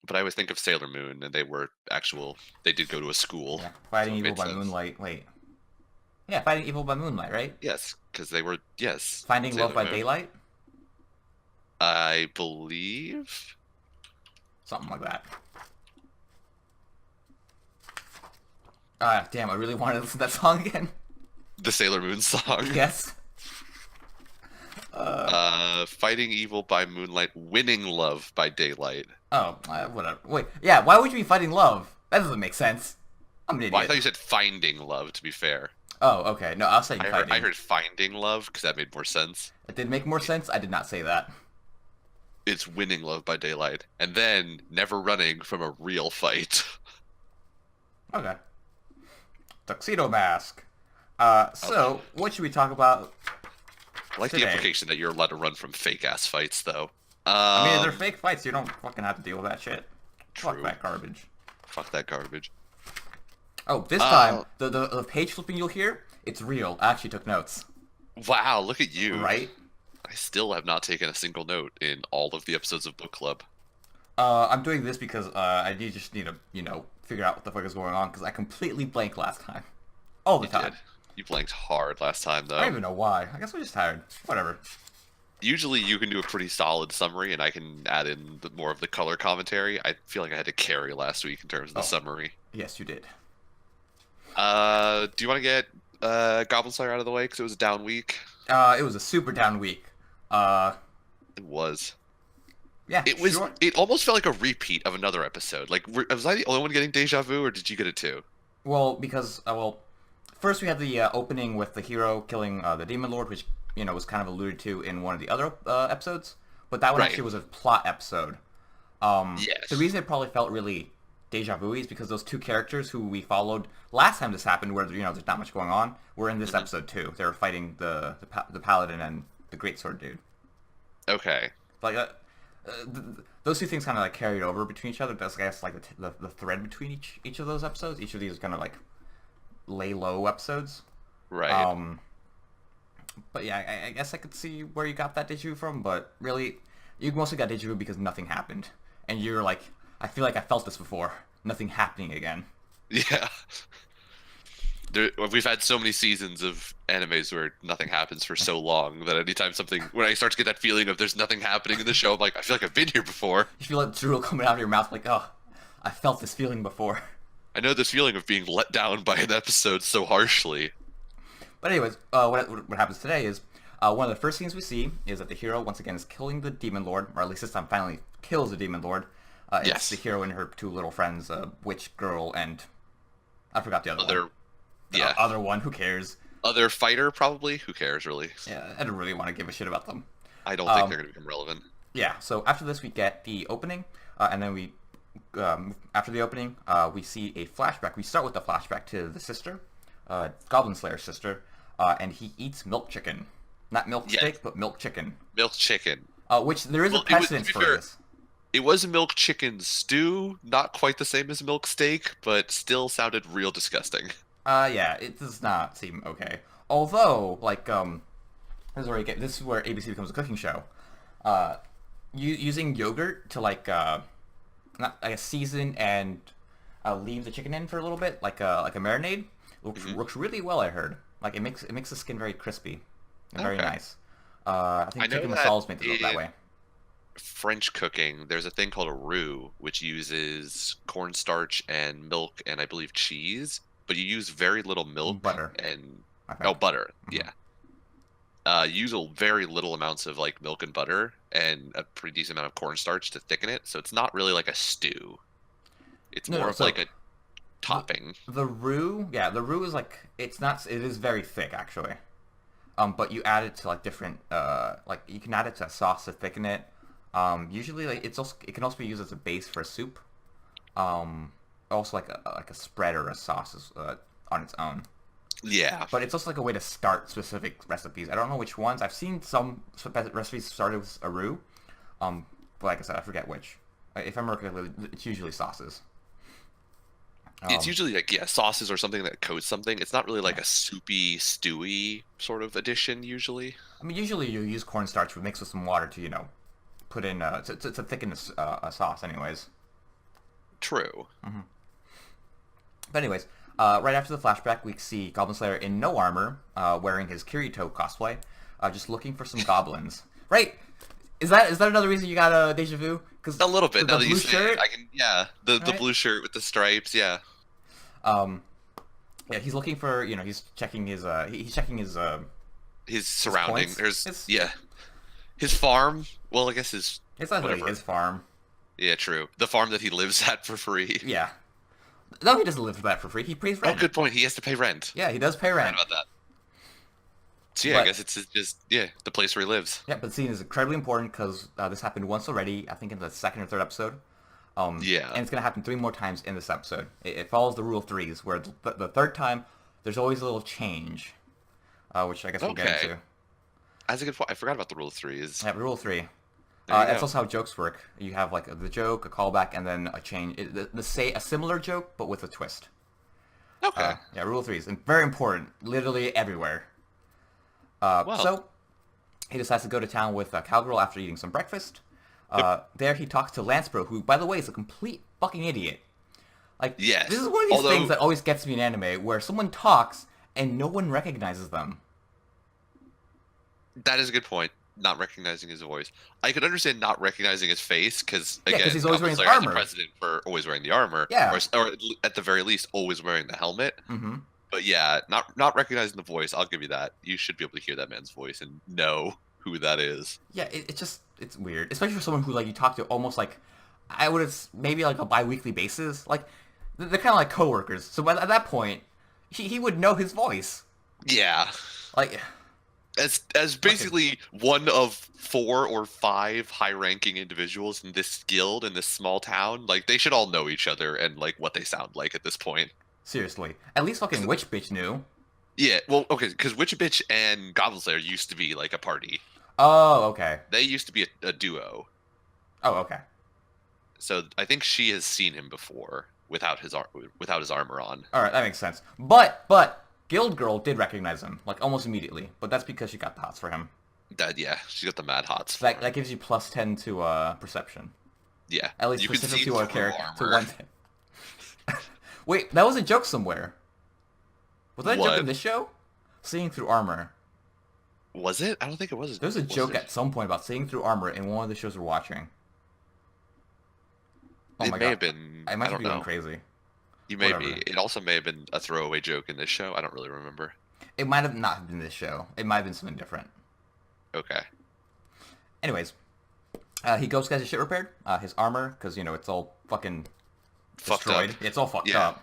but I always think of Sailor Moon, and they did go to a school, Yeah, so fighting it evil made by sense. moonlight. Wait, yeah, fighting evil by moonlight, right? Yes, because they were, yes, in Finding love Sailor by Moon. daylight, I believe something like that. Ah, damn, I really wanted to listen to that song again. the Sailor Moon song. Yes. Fighting Evil by Moonlight, Winning Love by Daylight. Oh, whatever. Wait, yeah, why would you be fighting love? That doesn't make sense. I'm an Well, I idiot. thought you said Finding Love, to be fair. Oh, okay. No, I was saying I fighting. heard Finding Love because that made more sense. It did make more sense. I did not say that. It's Winning Love by Daylight, and then Never Running from a Real Fight. Okay. Tuxedo Mask. Okay. So, what should we talk about I like the today? implication that you're allowed to run from fake ass fights, though. I mean, they're Um, fake fights. You don't fucking have to deal with that shit. Fuck True. that garbage. Fuck that garbage. Oh, this time, Uh, the page flipping you'll hear, it's real. I actually took notes. wow, look at you. Right? I still have not taken a single note in all of the episodes of Book Club. I'm doing this because just need to, figure out what the fuck is going on because I completely blanked last time. All the You did. time. You blanked hard last time, I don't though. even know why. I guess I'm just tired. Whatever. Usually you can do a pretty solid summary, and I can add in more of the color commentary. I feel like I had to carry last week in terms of the Oh, summary. yes, you did. Do you want to get Goblin Slayer out of the way? Because it was a down week. It was a super down week. Uh, It was. yeah, It was. sure. It almost felt like a repeat of another episode. Like, was I the only one getting deja vu, or did you get it too? Well, because first we had the opening with the hero killing the demon lord, which was kind of alluded to in one of the other episodes, but that one Right. actually was a plot episode. The Yes. reason it probably felt really deja vu is because those two characters who we followed last time this happened, where there's not much going on, were in this Hmm. episode too. They were fighting the paladin and the great sword dude. Okay. Like those two things kind of like carried over between each other. That's I guess like the thread between each of those episodes. Each of these kind of like lay low episodes. Right. Um, but yeah, I guess I could see where you got that deja vu from. But really, you mostly got deja vu because nothing happened, and you're like, I feel like I felt this before. Nothing happening again. Yeah. We've had so many seasons of animes where nothing happens for so long that anytime when I start to get that feeling of there's nothing happening in the show, I'm like, I feel like I've been here before. You feel like drool coming out of your mouth, like, oh, I felt this feeling before. I know this feeling of being let down by an episode so harshly. But anyways, what happens today is one of the first things we see is that the hero once again is killing the demon lord, or at least this time finally kills the demon lord. It's the Yes. hero and her two little friends, witch girl and I forgot the other one. Other, yeah. Other one, who cares? Other fighter, probably. Who cares, really? Yeah, I don't really want to give a shit about them. I don't think Um, they're going to become relevant. yeah, so after this we get the opening, and then after the opening, we see a flashback. We start with the flashback to the sister, Goblin Slayer's sister, and he eats milk chicken. Not milk Yeah, steak, but milk chicken. milk chicken. Which there is a Well, it was, to precedence be for fair, this. it was a milk chicken stew, not quite the same as milk steak, but still sounded real disgusting. Yeah, it does not seem okay. Although, like, this is where ABC becomes a cooking show. Using yogurt to not I guess season and leave the chicken in for a little bit, like a marinade, Hmm. works really well. I heard. Like it makes the skin very crispy and very Okay. nice. I I think know chicken that masala is made that in way. French cooking, there's a thing called a roux, which uses cornstarch and milk and I believe cheese, but you use very little milk Butter, and I oh, think. butter. Hmm. Yeah. Use very little amounts of like milk and butter and a pretty decent amount of cornstarch to thicken it, so it's not really like a stew. It's No, more no. of So like a the topping. the roux, yeah, the roux is like it's not. It is very thick actually. But you add it to like different, like you can add it to a sauce to thicken it. Usually, like it can also be used as a base for a soup. Also like a spread or a sauce on its own. Yeah. But it's also like a way to start specific recipes. I don't know which ones. I've seen some recipes started with a roux. But like I said, I forget which. If I remember correctly, it's usually sauces. It's Um, usually like, yeah, sauces or something that coats something. It's not really like a soupy, stewy sort of addition usually. I mean, usually you use cornstarch mixed with some water to put in to thicken a sauce, anyways. True. But anyways, right after the flashback, we see Goblin Slayer in no armor, wearing his Kirito cosplay, just looking for some goblins. Right? Is that another reason you got a deja vu? Because A little bit. the Now that you blue say shirt. it, I can. Yeah, the Right? blue shirt with the stripes. Yeah. Um, yeah, he's looking for he's checking his he's checking His surrounding. points? There's It's- yeah. His farm. Well, I guess his. it's not really Whatever. his farm. Yeah, true. The farm that he lives at for free. Yeah. No, he doesn't live for that for free. He pays Oh, rent. good point. He has to pay rent. Yeah, he does pay Forgot rent. about that. So yeah, I But- guess it's just the place where he lives. Yeah, but the scene is incredibly important because this happened once already. I think in the second or third episode. Yeah. And it's gonna happen 3 more times in this episode. It follows the rule of threes, where the third time there's always a little change, which I guess we'll get Okay. into. That's a good point. I forgot about the rule of threes. Yeah, rule of 3. There you That's go. also how jokes work. You have like the joke, a callback, and then a change. A similar joke, but with a twist. Okay. Yeah, rule of threes, and very important, literally everywhere. Well. So he decides to go to town with Cowgirl after eating some breakfast. There he talks to Lancebro, who, by the way, is a complete fucking idiot. Like, Yes. this is one of these Although- things that always gets me in anime, where someone talks and no one recognizes them. That is a good point. Not recognizing his voice. I could understand not recognizing his face because Yeah, 'cause again, he's always Goblin wearing his Slayer has a armor. precedent for always wearing the armor. Yeah. Or at the very least, always wearing the helmet. Mm-hmm. But yeah, not recognizing the voice. I'll give you that. You should be able to hear that man's voice and know who that is. Yeah, it's weird, especially for someone who like you talk to almost like I would have maybe like a bi-weekly basis. Like they're kind of like coworkers. So at that point, he would know his voice. Yeah. Like As basically one of 4 or 5 high-ranking individuals in this guild in this small town, like they should all know each other and like what they sound like at this point. seriously, at least fucking Witch Bitch knew. Yeah, well, okay, because Witch Bitch and Goblin Slayer used to be like a party. Oh, okay. They used to be a duo. Oh, okay. So I think she has seen him before without his armor on. All right, that makes sense. But Guild Girl did recognize him like almost immediately. But that's because she got the hots for him. That yeah, she's got the mad hots. So that gives you plus 10 to perception. Yeah, At least you can specific see to our through character. To armor. one. Wait, that was a joke somewhere. Was that a joke What? in this show? Seeing through armor. Was it? I don't think it was. There's a was joke it? at some point about seeing through armor in one of the shows we're watching. Oh It my may god. have been. I might don't be going know. crazy. You may Whatever. be. It also may have been a throwaway joke in this show. I don't really remember. It might have not been this show. It might have been something different. Okay. Anyways, he goes get his shit repaired. His armor, because it's all fucking Fucked destroyed. up. It's all fucked Yeah. up.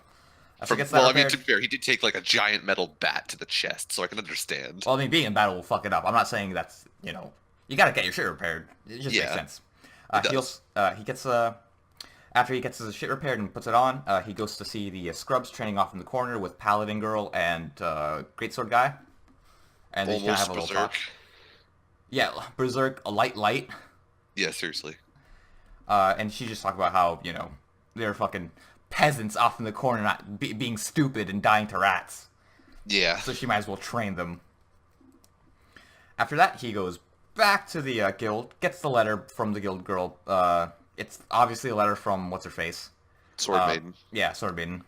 After he gets that Well, I mean, repaired, to be fair, he did take like a giant metal bat to the chest, so I can understand. well, I mean, being in battle will fuck it up. I'm not saying that's you gotta get your shit repaired. It just makes Yeah, sense. it He does. also, he gets after he gets his shit repaired and puts it on, he goes to see the scrubs training off in the corner with Paladin Girl and Greatsword Guy, and they kind of Almost have a little talk. berserk. Yeah, Berserk, a light, Yeah, seriously. and she just talked about how they're fucking peasants off in the corner, not being stupid and dying to rats. Yeah. So she might as well train them. After that, he goes back to the guild, gets the letter from the guild girl. It's obviously a letter from what's her face. Sword Maiden. Yeah, Sword Maiden.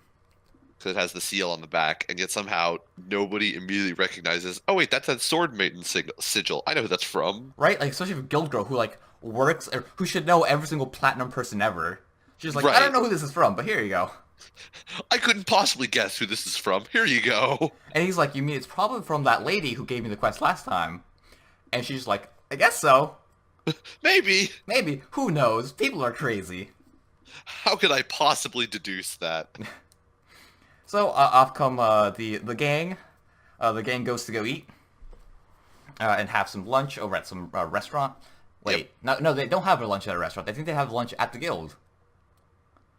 Because it has the seal on the back, and yet somehow nobody immediately recognizes. Oh wait, that's that Sword Maiden sigil. I know who that's from. Right? Like, especially for guild girl who like works or who should know every single platinum person ever. She's like, I Right. don't know who this is from, but here you go. I couldn't possibly guess who this is from. Here you go. And he's like, you mean it's probably from that lady who gave me the quest last time? And she's like, I guess so. Maybe. Maybe. Who knows? People are crazy. How could I possibly deduce that? So off come the gang. The gang goes to go eat and have some lunch over at some restaurant. Wait, no, they don't have their lunch at a restaurant. I think they have lunch at the guild.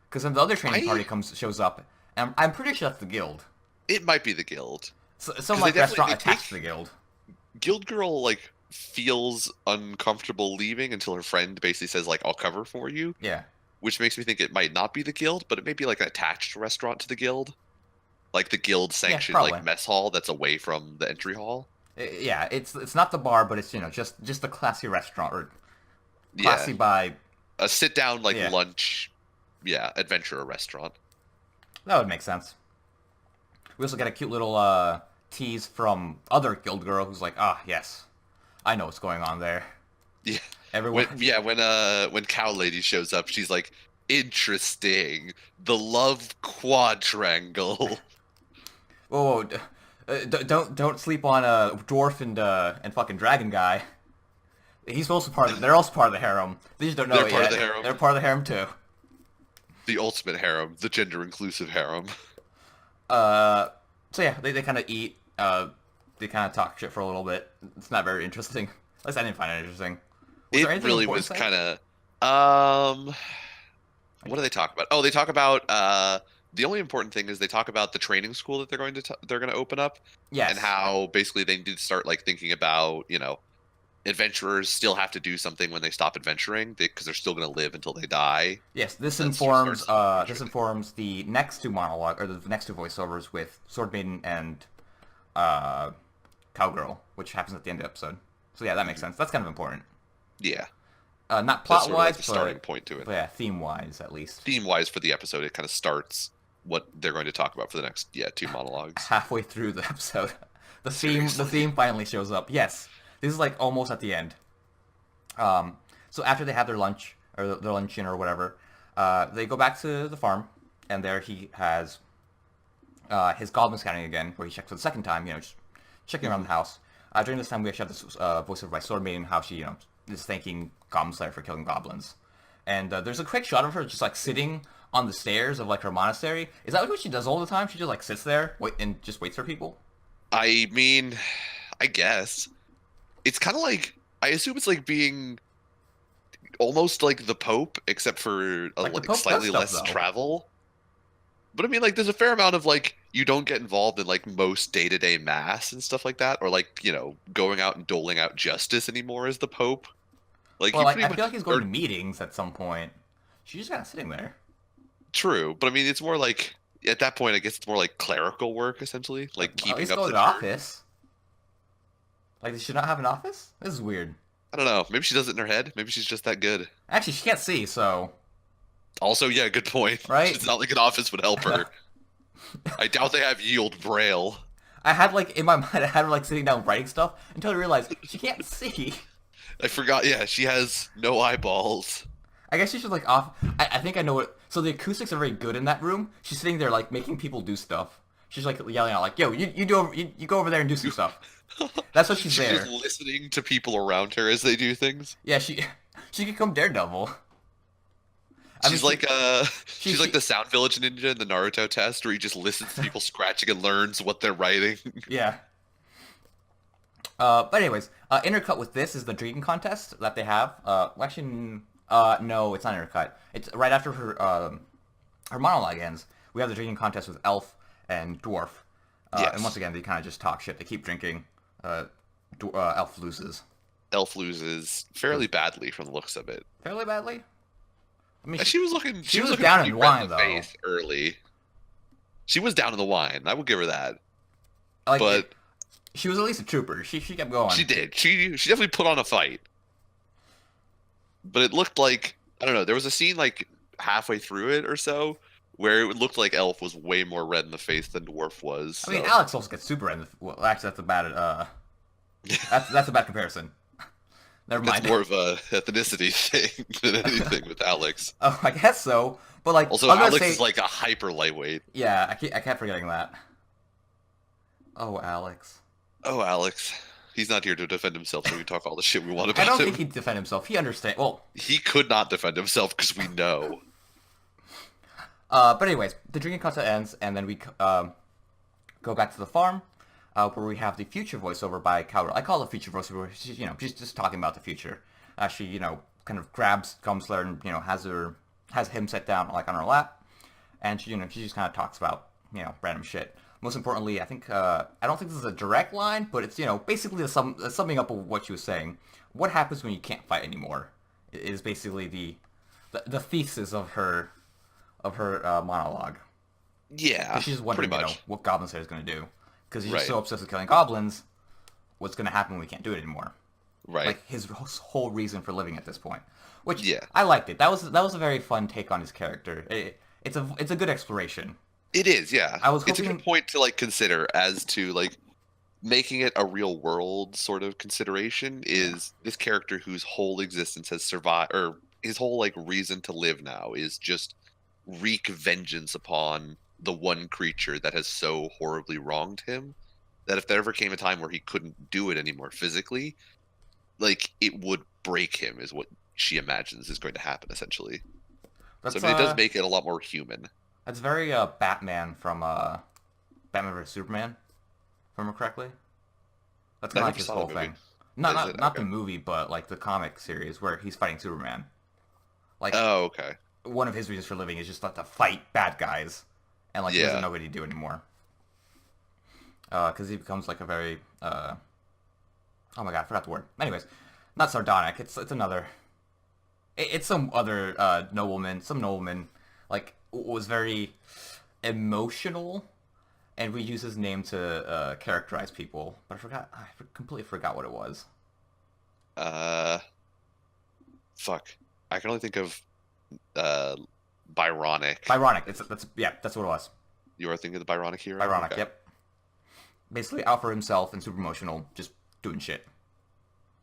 Because then the other training party shows up, and I'm pretty sure that's the guild. It might be the guild. So, 'Cause some they like definitely- restaurant they attached take- to the guild. Guild Girl like feels uncomfortable leaving until her friend basically says like I'll cover for you, Yeah. which makes me think it might not be the guild, but it may be like an attached restaurant to the guild. Like the guild sanctioned probably. like mess hall that's away from the entry hall. Yeah, it's not the bar, but it's just a classy restaurant or classy Yeah. by A sit down like Yeah. lunch adventurer restaurant. That would make sense. We also get a cute little tease from other guild girl who's like, ah, yes, I know what's going on there. Yeah. Everyone. When Cow Lady shows up, she's like, interesting. The love quadrangle. Whoa, don't sleep on dwarf and fucking dragon guy. He's also part of. They're also part of the harem. They just don't know They're it part yet. of the harem. They're part of the harem too. The ultimate harem, the gender inclusive harem. So yeah, they kind of eat. They kind of talk shit for a little bit. It's not very interesting. At least I didn't find it interesting. It really was kind of. What do they talk about? Oh, they talk about the only important thing is they talk about the training school that they're going to open up. Yes. And how basically they need to start like thinking about, adventurers still have to do something when they stop adventuring because they're still going to live until they die. Yes, this That's informs just this informs the next two monologue or the next two voiceovers with Sword Maiden and Cowgirl, which happens at the end of the episode. So yeah, that makes sense. That's kind of important. Yeah. Not That's plot sort of wise, like the starting point to it. but yeah, theme wise at least. Theme wise for the episode, it kind of starts what they're going to talk about for the next two monologues. Halfway through the episode, the theme finally shows up. Yes, this is like almost at the end. So after they have their lunch or their luncheon or whatever, they go back to the farm, and there he has his goblin scanning again, where he checks for the second time. Just checking around the house. During this time, we actually have this voiceover by Sword Maiden, how she is thanking Goblin Slayer for killing goblins. And there's a quick shot of her just like sitting on the stairs of like her monastery. Is that like what she does all the time? She just like sits there and just waits for people? I mean, I guess. It's kind of like, I assume it's like being almost like the Pope, except for Like, the like Pope slightly does stuff, less though. travel. But I mean, like, there's a fair amount of like, you don't get involved in like most day-to-day mass and stuff like that, or like, going out and doling out justice anymore as the Pope. Like, Well, you like, pretty I much feel like he's going are to meetings at some point. She's just kind of sitting there. true, but I mean, it's more like at that point, I guess it's more like clerical work essentially, like At keeping least up go the to the church. office. Like, does she not have an office? This is weird. I don't know. Maybe she does it in her head. Maybe she's just that good. Actually, she can't see, so... Also, yeah, good point. Right? It's not like an office would help her. I doubt they have yield braille. I had, like, in my mind, I had her, like, sitting down writing stuff until I realized she can't see. I forgot. Yeah, she has no eyeballs. I guess she's just, like, off... I think I know what... So the acoustics are very good in that room. She's sitting there, like, making people do stuff. She's, like, yelling out, like, yo, you go over there and do some stuff. That's what she's there. Just listening to people around her as they do things. Yeah, she could become Daredevil. I She's mean, like she- she's like the Sound Village ninja in the Naruto test, where he just listens to people scratching and learns what they're writing. Yeah. But anyways, intercut with this is the drinking contest that they have. Actually, no, it's not intercut. It's right after her monologue ends. We have the drinking contest with Elf and Dwarf. Yes. And once again, they kind of just talk shit. They keep drinking. Elf loses Elf loses fairly badly from the looks of it. fairly badly. I mean, She was looking. She was was looking down pretty in red wine, the though. face early. She was down in the wine. I will give her that. like, But she was at least a trooper. She kept going. she did. She definitely put on a fight. But it looked like, I don't know. There was a scene like halfway through it or so where it looked like Elf was way more red in the face than Dwarf was. I mean, so- Alex also gets super red. Well, actually, that's a bad. That's a bad comparison. Never mind. It's more of a ethnicity thing than anything with Alex. Oh, I guess so. But like, Also, I'm gonna Alex say, is like a hyper lightweight. yeah, I kept forgetting that. Oh, Alex. Oh, Alex. He's not here to defend himself, so we can talk all the shit we want I about don't him. think he'd defend himself. He understands. Well, He could not defend himself because we know. but anyways, the drinking contest ends, and then we go back to the farm, where we have the future voiceover by Cowgirl. I call it future voiceover. She's, she's just talking about the future. She, kind of grabs Gumsler and has him sit down like on her lap, and she just kind of talks about random shit. Most importantly, I think I don't think this is a direct line, but it's basically the summing up of what she was saying. What happens when you can't fight anymore? Is basically the thesis of her monologue. Yeah, She's just wondering, pretty much. what Goblin Slayer is going to do. Because he's just Right. so obsessed with killing goblins, what's going to happen when we can't do it anymore? Right. like his whole reason for living at this point. Which Yeah. I liked it. That was a very fun take on his character. It's a good exploration. It is, yeah. I was It's a good hoping, point to like consider as to like making it a real world sort of consideration yeah, is this character whose whole existence has survived or his whole like reason to live now is just wreak vengeance upon the one creature that has so horribly wronged him that if there ever came a time where he couldn't do it anymore physically, like it would break him is what she imagines is going to happen essentially. So I that's mean, it does make it a lot more human. that's very Batman from Batman vs Superman, if I remember correctly. That's I kind of like never his saw whole that movie. thing. Not Is not it not the okay? movie, but like the comic series where he's fighting Superman. Like Oh, okay. one of his reasons for living is just like to fight bad guys, and like he doesn't Yeah. know what to do anymore. Because he becomes like a very oh my god, I forgot the word. Anyways, not sardonic. It's another. It's some other nobleman. Some nobleman like was very emotional, and we use his name to characterize people. But I forgot. Completely forgot what it was. Uh, fuck. I can only think of uh, Byronic. Byronic. That's what it was. You are thinking of the Byronic hero? Byronic. Okay. Yep. Basically, out for himself and super emotional, just doing shit.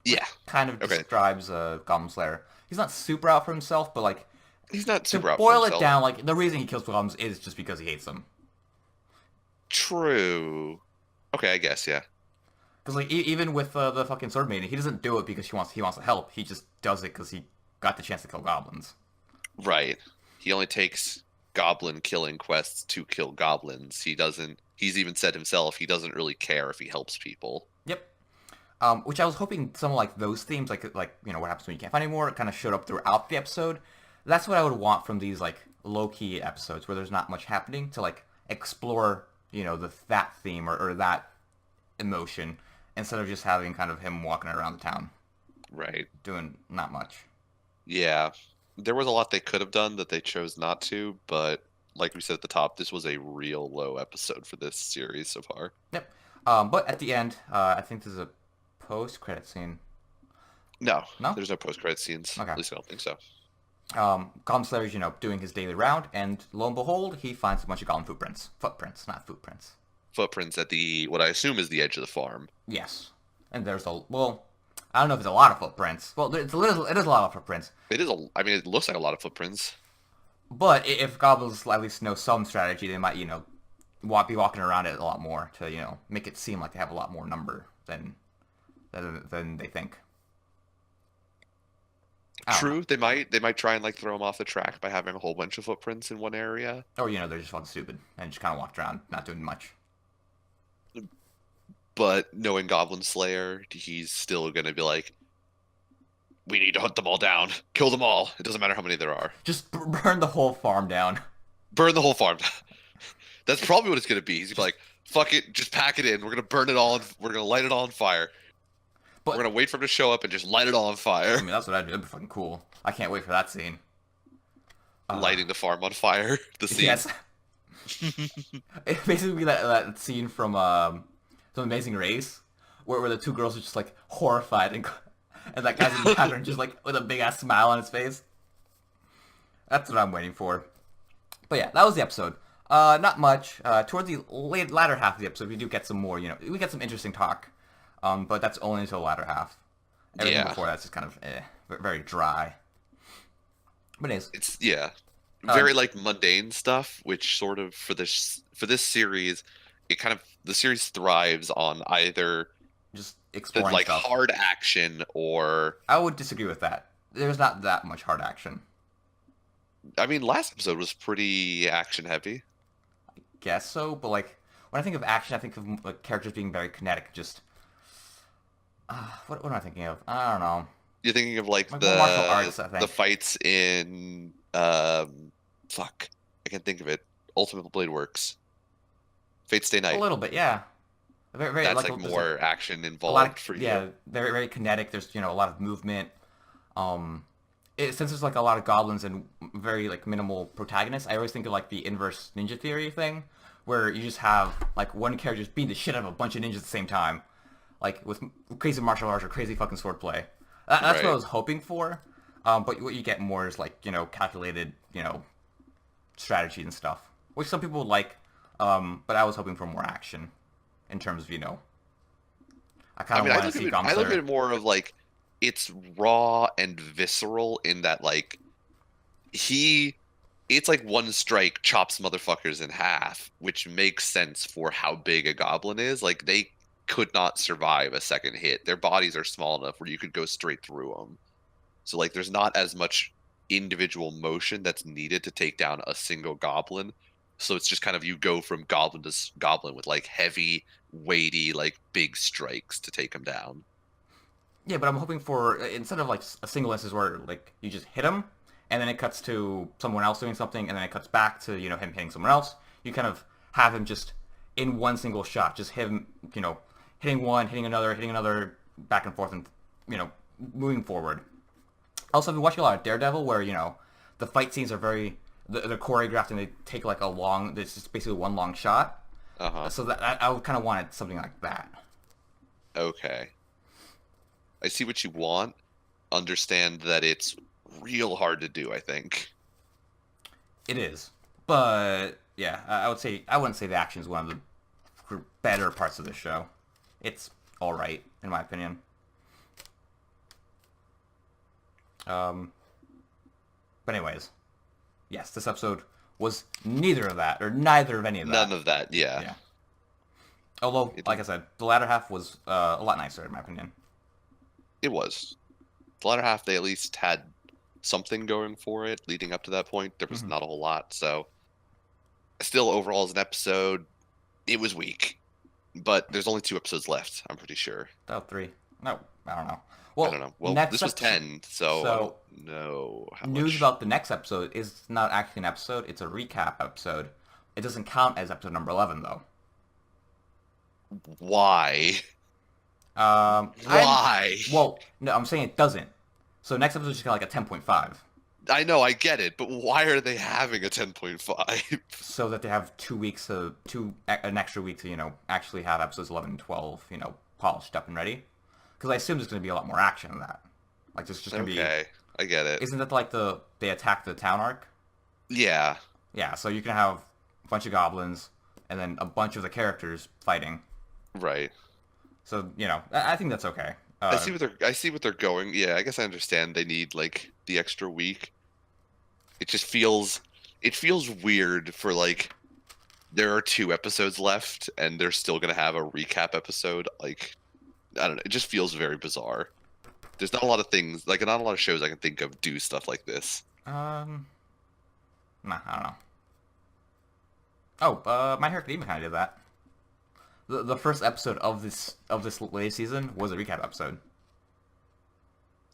Yeah. Kind of Okay. describes Goblin Slayer. He's not super out for himself, but like He's not to super out for boil it himself. down, like the reason he kills goblins is just because he hates them. True. Okay, I guess, yeah. Because like even with the fucking sword maiden, he doesn't do it because he wants to help. He just does it because he got the chance to kill goblins. Right. He only takes goblin killing quests to kill goblins. He's even said himself he doesn't really care if he helps people. Yep. Which I was hoping some of like those themes, like what happens when you can't find anymore, kind of showed up throughout the episode. That's what I would want from these like low key episodes where there's not much happening to like explore that theme or that emotion instead of just having kind of him walking around the town Right. doing not much. Yeah. There was a lot they could have done that they chose not to, but like we said at the top, this was a real low episode for this series so far. Yep. But at the end, I think there's a post-credit scene. No, No? there's no post-credit scenes. Okay. At least I don't think so. Goblin Slayer's, doing his daily round, and lo and behold, he finds a bunch of goblin footprints. Footprints, not footprints. Footprints at the what I assume is the edge of the farm. Yes. And there's I don't know if it's a lot of footprints. Well, it is a lot of footprints. I mean, it looks like a lot of footprints. But if goblins at least know some strategy, they might, be walking around it a lot more to, make it seem like they have a lot more number than they think. I don't know. True, they might try and like throw him off the track by having a whole bunch of footprints in one area. Or, they're just fucking stupid and just kind of walked around, not doing much. But knowing Goblin Slayer, he's still gonna be like, we need to hunt them all down, kill them all. It doesn't matter how many there are. Just burn the whole farm down. Burn the whole farm down. That's probably what it's gonna be. He's gonna be like, fuck it, just pack it in. We're gonna burn it all. We're gonna light it all on fire. But, We're gonna wait for him to show up and just light it all on I fire. mean, that's what I'd do. That'd be fucking cool. I can't wait for that scene. Lighting the farm on fire. The scene. Yes. It basically that scene from Some Amazing Race, where the two girls are just like horrified and that guy's in the pattern just like with a big ass smile on his face. That's what I'm waiting for. But yeah, that was the episode. Not much. Towards the latter half of the episode, we do get some more. We get some interesting talk. But that's only until the latter half. Everything Yeah. before that's just kind of very dry. But anyways, It's very like mundane stuff, which sort of for this series, the series thrives on either just the exploring like stuff. hard action or I would disagree with that. There's not that much hard action. I mean last episode was pretty action heavy. Guess so, but like when I think of action, I think of like characters being very kinetic. Just what am I thinking of? I don't know. You're thinking of like Like martial arts, I the think. fights in fuck, I can't think of it. Ultimate Blade Works. Fate Stay A Night. little bit, yeah. Very That's like like there's more action a lot involved of for you. yeah, very very kinetic. There's a lot of movement. Since there's like a lot of goblins and very like minimal protagonists, I always think of like the inverse Ninja Theory thing, where you just have like one character just beating the shit out of a bunch of ninjas at the same time. like with crazy martial arts or crazy fucking swordplay. That's what I Right. was hoping for. But what you get more is like calculated strategy and stuff, which some people would like. But I was hoping for more action in terms of I kind I of mean, want to see I look at Gunslinger. it more of like it's raw and visceral in that like he it's like one strike chops motherfuckers in half, which makes sense for how big a goblin is. Like they could not survive a second hit. Their bodies are small enough where you could go straight through them. So like there's not as much individual motion that's needed to take down a single goblin. So it's just kind of you go from goblin to goblin with like heavy, weighty, like big strikes to take them down. Yeah, but I'm hoping for instead of like a single instance where like you just hit him and then it cuts to someone else doing something and then it cuts back to him hitting someone else. You kind of have him just in one single shot, just him hitting one, hitting another, back and forth, and moving forward. Also, I've been watching a lot of Daredevil where the fight scenes are very they're choreographed and they take like a long. It's just basically one long shot. Uh-huh. So that I kind of wanted something like that. Okay. I see what you want. Understand that it's real hard to do, I think. It is, but yeah, I wouldn't say the action is one of the better parts of the show. It's all right in my opinion. Um, but anyways, yes, this episode was neither of that or neither of any of that. None of that, yeah. Yeah. Although, like I said, the latter half was a lot nicer in my opinion. It was. The latter half, they at least had something going for it leading up to that point. There was Mhm. not a whole lot. So, still, overall, as an episode, it was weak. But there's only 2 episodes left, I'm pretty sure. Oh, three. No, I don't know. I Well, don't know. Well, next this was episode- 10, so, I so don't know how news much. about the next episode is not actually an episode; it's a recap episode. It doesn't count as episode number 11 though. Why? Why? Well, no, I'm saying it doesn't. So next episode is just kind of like a 10.5, I know, I get it, but why are they having a 10.5? so that they have 2 weeks to an extra week to actually have episodes 11 and 12 polished up and ready. Because I assume there's going to be a lot more action in that. Like there's just going to be. Okay, I get it. Isn't that like they attack the town arc? Yeah, Yeah, so you can have a bunch of goblins and then a bunch of the characters fighting. right. So I think that's okay. I see what they're going. Yeah, I guess I understand they need like the extra week. It feels weird for like there are 2 episodes left and they're still gonna have a recap episode. Like I don't know, it just feels very bizarre. There's not a lot of things like not a lot of shows I can think of do stuff like this. Nah, I don't know. Oh, My Hero Academia kind of did that. The first episode of this latest season was a recap episode.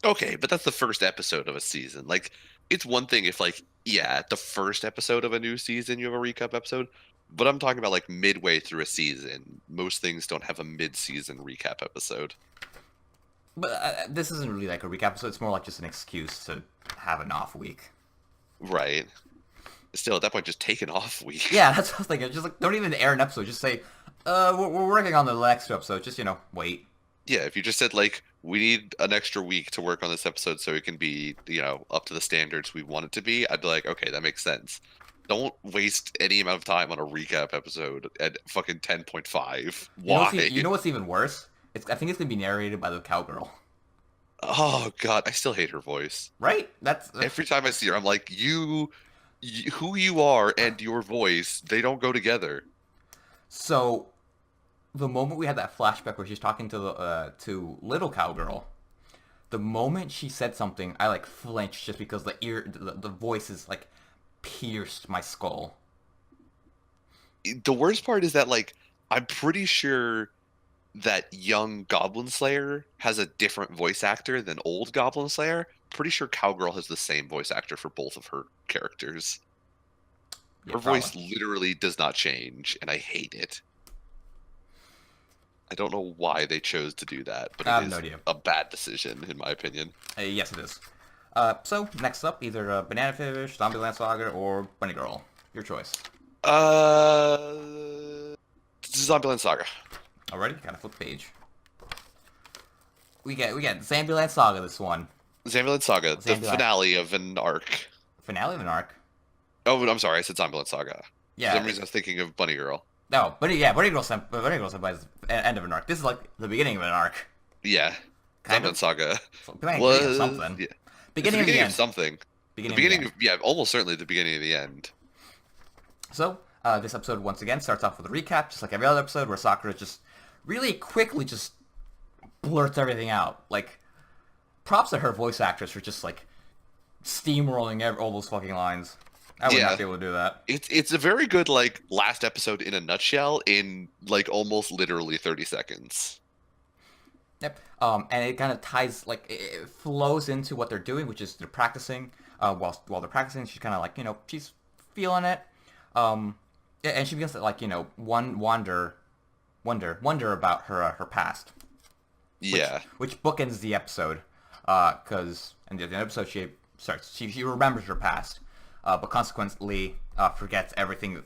Okay, but that's the first episode of a season. Like, it's one thing if, like, yeah, the first episode of a new season you have a recap episode, but I'm talking about like midway through a season. Most things don't have a mid-season recap episode. But this isn't really like a recap episode. It's more like just an excuse to have an off week. Right. Still, at that point, just take an off week. Yeah, that's what I was thinking. Just like don't even air an episode. Just say, we're working on the next episode. Just wait. Yeah, if you just said, like, we need an extra week to work on this episode so it can be, up to the standards we want it to be, I'd be like, okay, that makes sense. Don't waste any amount of time on a recap episode at fucking 10.5. Why? You know what's even worse? I think it's gonna be narrated by the cowgirl. Oh, God, I still hate her voice. Right? That's Every time I see her, I'm like, who you are and your voice, they don't go together. so. The moment we had that flashback where she's talking to little cowgirl, the moment she said something, I like flinched just because the voice is like pierced my skull. The worst part is that, like, I'm pretty sure that young Goblin Slayer has a different voice actor than old Goblin Slayer. Pretty sure Cowgirl has the same voice actor for both of her characters. Yeah, Her probably. voice literally does not change, and I hate it. I don't know why they chose to do that, but I have it is no idea. a bad decision, in my opinion. Yes, it is. So next up, either Banana Fish, Zombieland Saga, or Bunny Girl. Your choice. Uh, Zombieland Saga. Alrighty, gotta flip the page. we get Zombieland Saga this one. Zombieland Saga, the Zombieland. finale of an arc. Finale of an arc. Oh, I'm sorry, I said Zombieland Saga. Yeah. For some reason I was thinking of Bunny Girl. No, but yeah, Bunny Girl Senpai is the end of an arc. This is like the beginning of an arc. Yeah. Kind Zombieland of. Saga. Beginning Was of something. yeah. Beginning It's the of the beginning of end. something. Beginning The of the beginning end. of, yeah, almost certainly the beginning of the end. So, this episode once again starts off with a recap, just like every other episode, where Sakura just really quickly just blurts everything out. Like, props to her voice actress for just like steamrolling all those fucking lines. I would Yeah. not be able to do that. It's a very good like last episode in a nutshell in like almost literally 30 seconds. Yep. And it kind of ties, like, it flows into what they're doing, which is they're practicing. While they're practicing, she's kind of like, she's feeling it. Yeah, and she begins to, like, wonder about her past. Yeah. Which bookends the episode. Because in the episode she remembers her past, but consequently forgets everything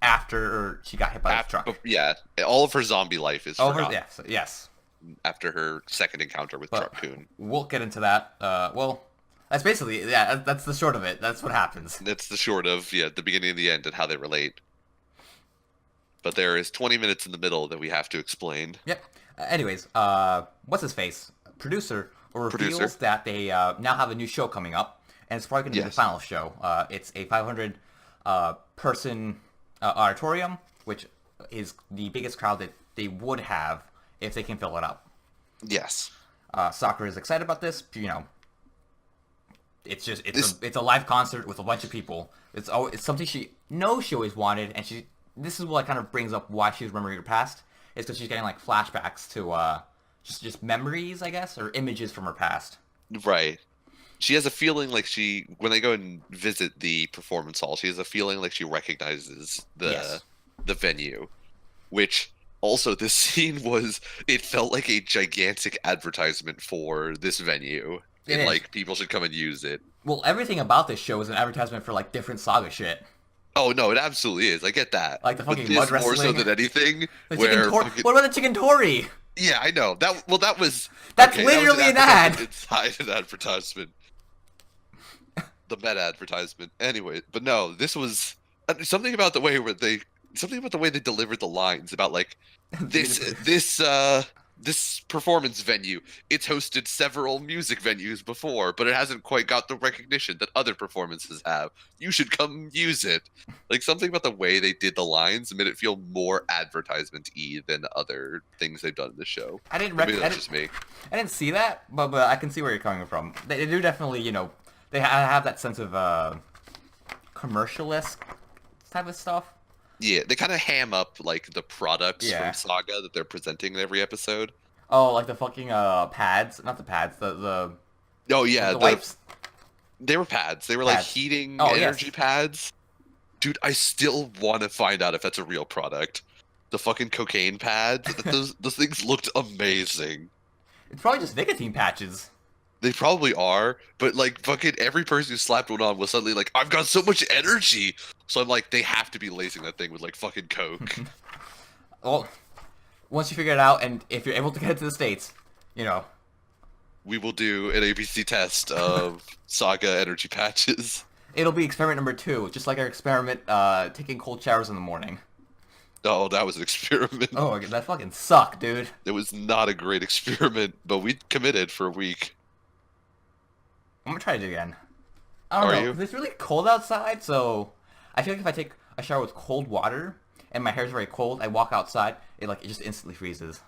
after she got hit by the truck. Yeah, all of her zombie life is forgotten Yes. after her second encounter with But Truck-kun. we'll get into that. Well, that's basically, that's the short of it. That's what happens. That's the short of the beginning and the end and how they relate. But there is 20 minutes in the middle that we have to explain. Yep. Anyways, what's his face? Producer reveals that they now have a new show coming up, and it's probably going to be the Yes. final show. It's a 500 person auditorium, which is the biggest crowd that they would have if they can fill it up. Yes. Sakura is excited about this. It's a live concert with a bunch of people. It's something she knows she always wanted, and this is what kind of brings up why she's remembering her past. It's because she's getting like flashbacks to just memories, I guess, or images from her past. Right. She has a feeling like when they go and visit the performance hall, she has a feeling like she recognizes Yes. the venue, which also this scene it felt like a gigantic advertisement for this venue. It And is. like people should come and use it. Well, everything about this show is an advertisement for like different Saga shit. Oh no, it absolutely is. I get that. Like the But fucking this mud more so wrestling. than anything. The Where chicken fucking- what about the chicken tori? yeah, I know that. Well, that was That's okay, that was literally an ad. inside an advertisement. The meta advertisement. Anyway, but no, this was something about the way they delivered the lines about like this performance venue. It's hosted several music venues before, but it hasn't quite got the recognition that other performances have. You should come use it. Like something about the way they did the lines made it feel more advertisement-y than other things they've done in the show. I didn't Maybe recognize. that's just me. I didn't see that, but I can see where you're coming from. They do definitely, they have that sense of commercialist type of stuff. Yeah, they kind of ham up like the products Yeah. from Saga that they're presenting in every episode. Oh, like the fucking pads, not the pads, the Oh yeah, the wipes. they were pads. They were like Pads. heating Oh, yes. energy pads. Dude, I still want to find out if that's a real product. The fucking cocaine pads. those things looked amazing. It's probably just nicotine patches. They probably are, but like fucking every person who slapped one on was suddenly like, I've got so much energy. So I'm like, they have to be lacing that thing with like fucking coke. Well, once you figure it out, and if you're able to get it to the States, We will do an ABC test of Saga energy patches. it'll be experiment number 2, just like our experiment taking cold showers in the morning. Oh, that was an experiment. Oh, that fucking sucked, dude. It was not a great experiment, but we committed for a week. I'm gonna try it again. I don't Are know, you? 'cause it's really cold outside, so I feel like if I take a shower with cold water and my hair's very cold, I walk outside, it just instantly freezes.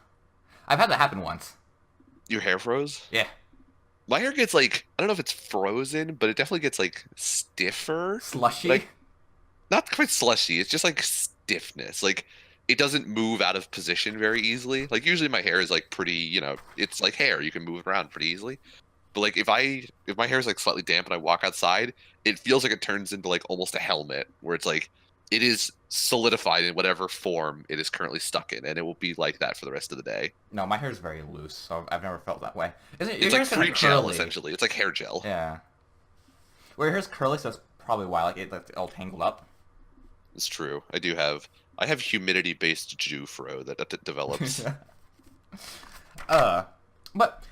I've had that happen once. Your hair froze? Yeah. My hair gets like, I don't know if it's frozen, but it definitely gets like stiffer. Slushy. Like, not quite slushy, it's just like stiffness. Like, it doesn't move out of position very easily. Like, usually my hair is like pretty, it's like hair. You can move it around pretty easily. But like, if my hair is like slightly damp and I walk outside, it feels like it turns into like almost a helmet where it's like, it is solidified in whatever form it is currently stuck in, and it will be like that for the rest of the day. No, my hair's very loose, so I've never felt that way. Isn't it? It's Your like hair's kinda free gel, curly. essentially. It's like hair gel. Yeah. Well, your hair's curly, so that's probably why it's all tangled up. It's true. I have humidity-based Jufro that develops. But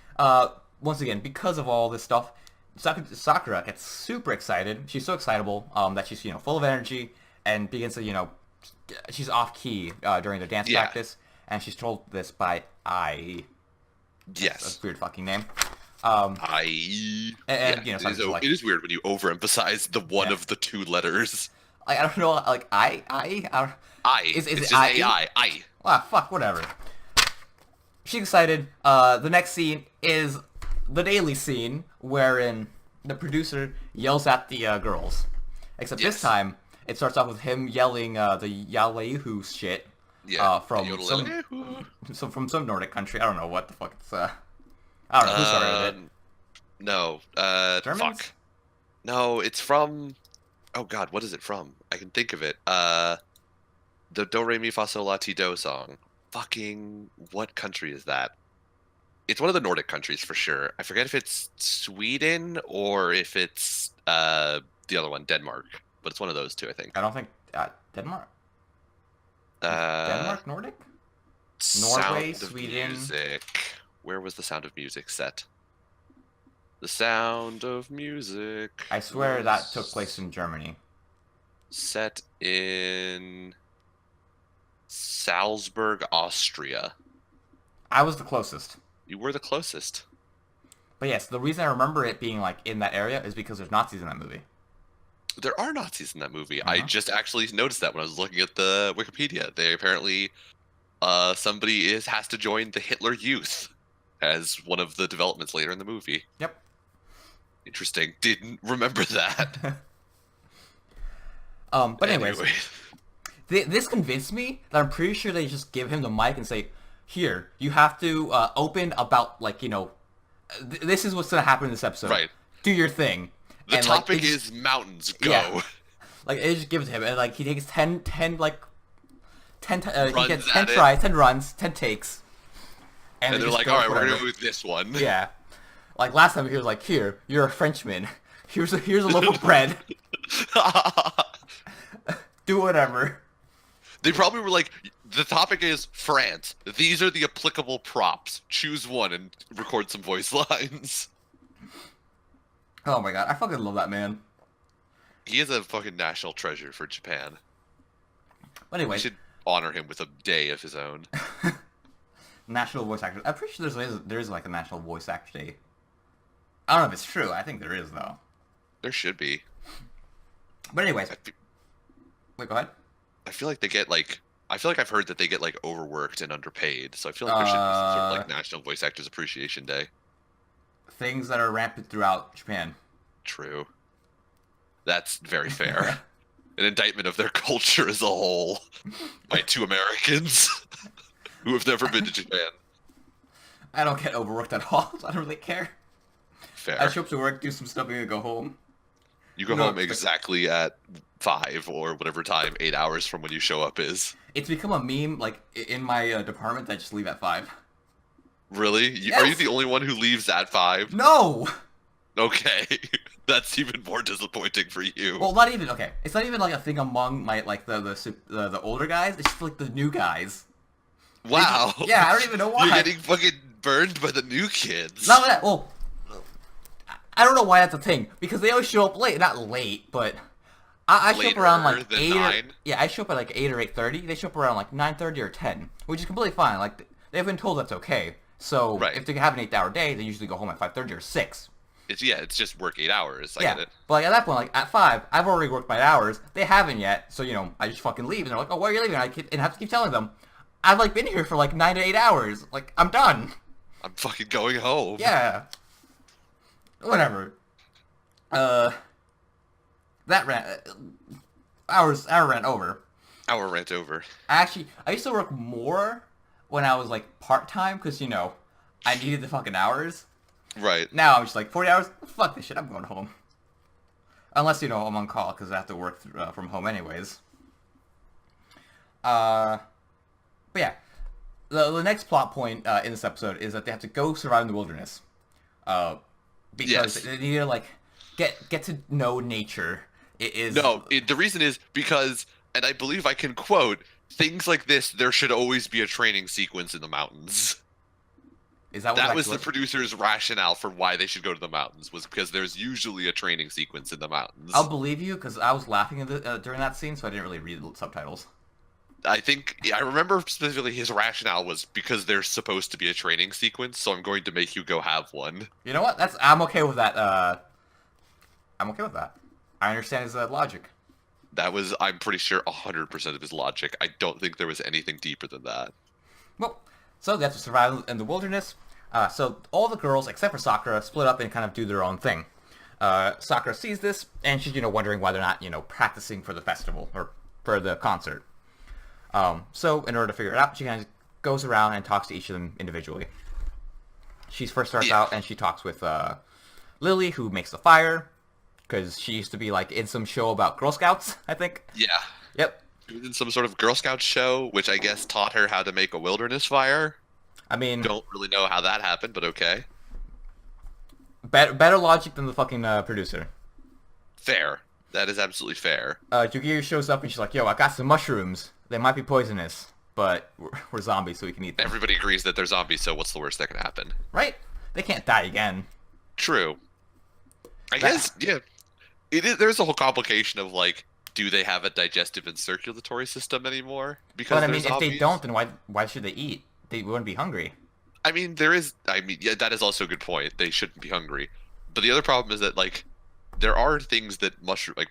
once again, because of all this stuff, Sakura gets super excited. She's so excitable that she's full of energy and begins to she's off key during the dance Yeah. practice, and she's told this by Ai. Yes. A weird fucking name. Yeah, You know, some people like, it is weird when you overemphasize the one Yeah. of the two letters. I don't know, like I don't, It's it just I? AI. I. Ah, fuck, whatever. She's excited. The next scene is the daily scene wherein the producer yells at the girls. Except this Yes. time, it starts off with him yelling the Yalehu shit Yeah. from Yodel- from some Nordic country. I don't know what the fuck it's. I don't know who started it. No. Germans? Fuck. No, it's from. Oh God, what is it from? I can think of it. The Do Re Mi Fa Sol La Ti Do song. Fucking what country is that? It's one of the Nordic countries for sure. I forget if it's Sweden or if it's the other one, Denmark. But it's one of those two, I think. I don't think Denmark. Uh, Denmark, Nordic. Sound Norway, of Sweden. Music. Where was the Sound of Music set? The Sound of Music. I swear that was took place in Germany. Set in Salzburg, Austria. I was the closest. You were the closest. But yes, the reason I remember it being like in that area is because there's Nazis in that movie. There are Nazis in that movie. I Uh-huh. just actually noticed that when I was looking at the Wikipedia. They apparently, somebody has to join the Hitler Youth as one of the developments later in the movie. Yep. Interesting. Didn't remember that. But anyways, Anyway. this convinced me that I'm pretty sure they just give him the mic and say, "Here, you have to open about this is what's gonna happen in this episode. Right. Do your thing." The And, topic they just- is mountains. Go. Yeah. Like they just give it to him, and like he takes 10 he Runs gets at 10 it. tries, 10 runs, 10 takes, And they they're just like, go all right, with we're gonna whatever. go with this one. Yeah. Like last time he was like, "Here, you're a Frenchman. Here's a loaf of bread. Do whatever." They probably were like, the topic is France. These are the applicable props. Choose one and record some voice lines. Oh my god, I fucking love that man. He is a fucking national treasure for Japan. But We anyway, should honor him with a day of his own. national voice actor. I'm pretty sure there is like a national voice actor day. I don't know if it's true. I think there is though. There should be. But anyways, I fe- wait, go ahead. I feel like they get like. I feel like I've heard that they get like overworked and underpaid. So I feel like there should be some sort of like National Voice Actors Appreciation Day. Things that are rampant throughout Japan. True. That's very fair. An indictment of their culture as a whole by two Americans who have never been to Japan. I don't get overworked at all. So I don't really care. Fair. I show up to work, do some stuff, and go home. You go No, home but- exactly at 5 or whatever time, 8 hours from when you show up is. It's become a meme, like in my department. I just leave at 5. Really? Are you Yes. the only one who leaves at 5? No. Okay. That's even more disappointing for you. Well, not even. Okay, it's not even like a thing among my like the older guys. It's just like the new guys. Wow. Yeah, I don't even know why. You're getting fucking burned by the new kids. Not that. Well, I don't know why that's a thing because they always show up late. Not late, but I show up around Later like than 8 or, 9? yeah, I show up at like 8 or 8:30. They show up around like 9:30 or 10, which is completely fine. Like they've been told that's okay. So Right. if they have an 8-hour day, they usually go home at 5:30 or 6. It's just work 8 hours. I Yeah, get it. but like at that point, like at 5, I've already worked my hours. They haven't yet, so I just fucking leave, and they're like, "Oh, why are you leaving?" And I have to keep telling them, "I've like been here for like 9 to 8 hours. Like I'm done." I'm fucking going home. Yeah. Whatever. That hour ran over. Hour rant over. I used to work more when I was like part time because I needed the fucking hours. Right. Now I'm just like 40 hours. Fuck this shit. I'm going home. Unless I'm on call because I have to work from home anyways. But yeah, the next plot point in this episode is that they have to go survive in the wilderness. Because Yes. they need to like get to know nature. It is The reason is because, and I believe I can quote, things like this, there should always be a training sequence in the mountains. Is that what That it was actually the producer's rationale for why they should go to the mountains, was because there's usually a training sequence in the mountains. I'll believe you because I was laughing during that scene, so I didn't really read the subtitles. I remember specifically his rationale was because there's supposed to be a training sequence, so I'm going to make you go have one. You know what? I'm okay with that. I'm okay with that. I understand his logic. That was, I'm pretty sure, 100% of his logic. I don't think there was anything deeper than that. Well, so they have to survive in the wilderness. So all the girls, except for Sakura, split up and kind of do their own thing. Sakura sees this, and she's, wondering why they're not, practicing for the festival, or for the concert. So in order to figure it out, she kind of goes around and talks to each of them individually. She first starts out, and she talks with Lily, who makes the fire, because she used to be, like, in some show about Girl Scouts, I think. Yeah. Yep. She was in some sort of Girl Scout show, which I guess taught her how to make a wilderness fire. I mean... Don't really know how that happened, but okay. Better logic than the fucking producer. Fair. That is absolutely fair. Jugiri shows up and she's like, yo, I got some mushrooms. They might be poisonous, but we're zombies, so we can eat them. Everybody agrees that they're zombies, so what's the worst that can happen? Right? They can't die again. True. I guess, yeah. It is. There's a whole complication of, like, do they have a digestive and circulatory system anymore? Because But I mean, they're if they zombies? don't, then why should they eat? They wouldn't be hungry. I mean, yeah, that is also a good point. They shouldn't be hungry. But the other problem is that, like, there are things that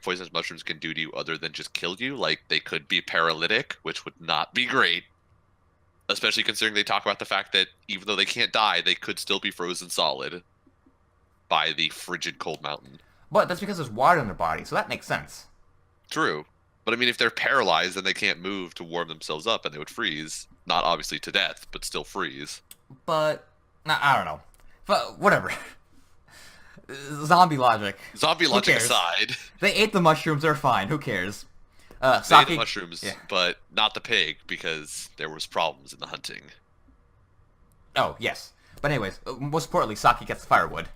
poisonous mushrooms can do to you other than just kill you. Like, they could be paralytic, which would not be great. Especially considering they talk about the fact that even though they can't die, they could still be frozen solid by the frigid cold mountain. But that's because there's water in their body, so that makes sense. True. But I mean, if they're paralyzed, then they can't move to warm themselves up and they would freeze. Not obviously to death, but still freeze. But, I don't know. But, whatever. Zombie logic. Zombie logic cares? aside, They ate the mushrooms, they're fine. Who cares? they ate Saki... the mushrooms, Yeah. but not the pig because there was problems in the hunting. Oh, yes. But anyways, most importantly, Saki gets the firewood.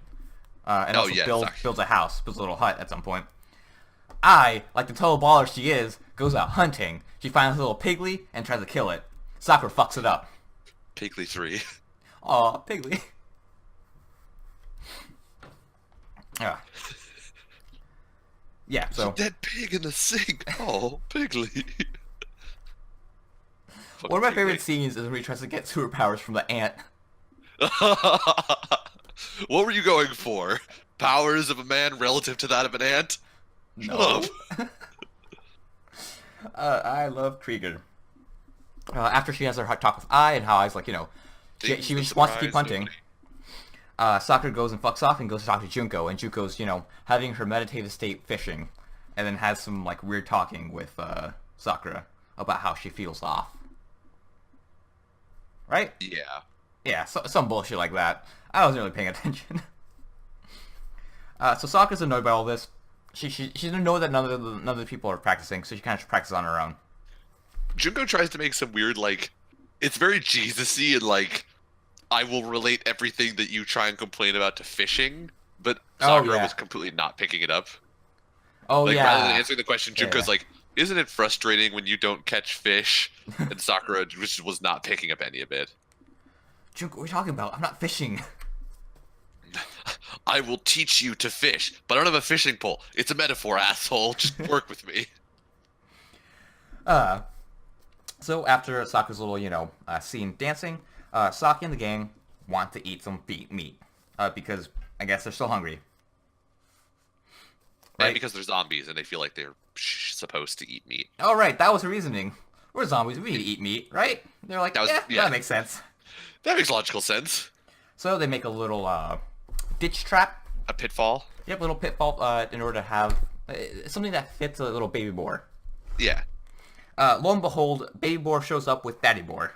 And Oh, also yeah, builds a house, builds a little hut at some point. I, like the total baller she is, goes out hunting. She finds a little pigly and tries to kill it. Sakura fucks it up. Pigly 3. Aw, pigly. Yeah. Yeah, so... Dead pig in the sink. Oh, Pigly. One of my favorite scenes is when he tries to get superpowers from the ant. What were you going for? Powers of a man relative to that of an ant? No. Shut up. I love Krieger. After she has her talk with Ai, and how Ai's like, she just wants to keep hunting. Sakura goes and fucks off and goes to talk to Junko, and Junko's, having her meditative state fishing, and then has some, like, weird talking with Sakura about how she feels off. Right? Yeah. Yeah, some bullshit like that. I wasn't really paying attention. So Sakura's annoyed by all this. She didn't know that none of the people are practicing, so she kind of practices on her own. Junko tries to make some weird, like, it's very Jesus-y and, like, I will relate everything that you try and complain about to fishing, but Sakura was completely not picking it up. Oh, like, yeah. rather than answering the question, Junko's Yeah. like, isn't it frustrating when you don't catch fish? And Sakura just was not picking up any of it. Junko, what are you talking about? I'm not fishing. I will teach you to fish, but I don't have a fishing pole. It's a metaphor, asshole. Just work with me. So after Sakura's little, scene dancing, Saki and the gang want to eat some meat. Because I guess they're still hungry. And Right? because they're zombies and they feel like they're supposed to eat meat. Oh, right, that was the reasoning. We're zombies, we need to eat meat, right? They're like, yeah, that makes sense. That makes logical sense. So they make a little ditch trap. A pitfall? Yep, little pitfall in order to have something that fits a little baby boar. Yeah. Lo and behold, baby boar shows up with daddy boar.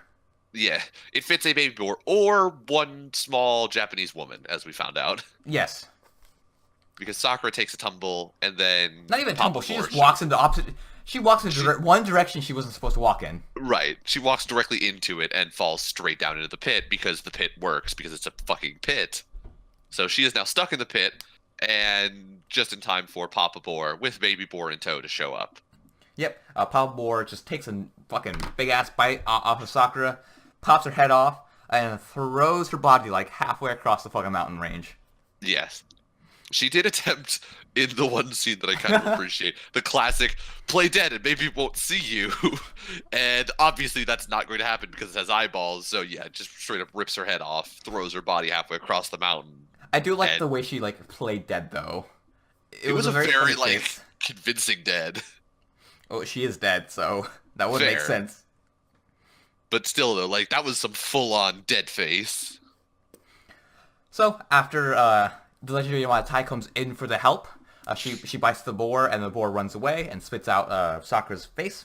Yeah. It fits a baby boar or one small Japanese woman, as we found out. Yes. Because Sakura takes a tumble and then... Not even Papa tumble, she Boar just walks in the opposite... She walks in one direction she wasn't supposed to walk in. Right. She walks directly into it and falls straight down into the pit because the pit works, because it's a fucking pit. So she is now stuck in the pit, and just in time for Papa Boar with Baby Boar in tow to show up. Yep, Papa Boar just takes a fucking big-ass bite off of Sakura, pops her head off, and throws her body like halfway across the fucking mountain range. Yes. She did attempt in the one scene that I kind of appreciate the classic play dead and maybe it won't see you. And obviously that's not going to happen because it has eyeballs. So yeah, just straight up rips her head off, throws her body halfway across the mountain. I do like And the way she like played dead though. it was a very very funny like face. convincing dead. Oh, she is dead, so that would make Fair. sense. But still though, like that was some full on dead face. So after the legendary Yamatai comes in for the help, she bites the boar, and the boar runs away and spits out Sakura's face.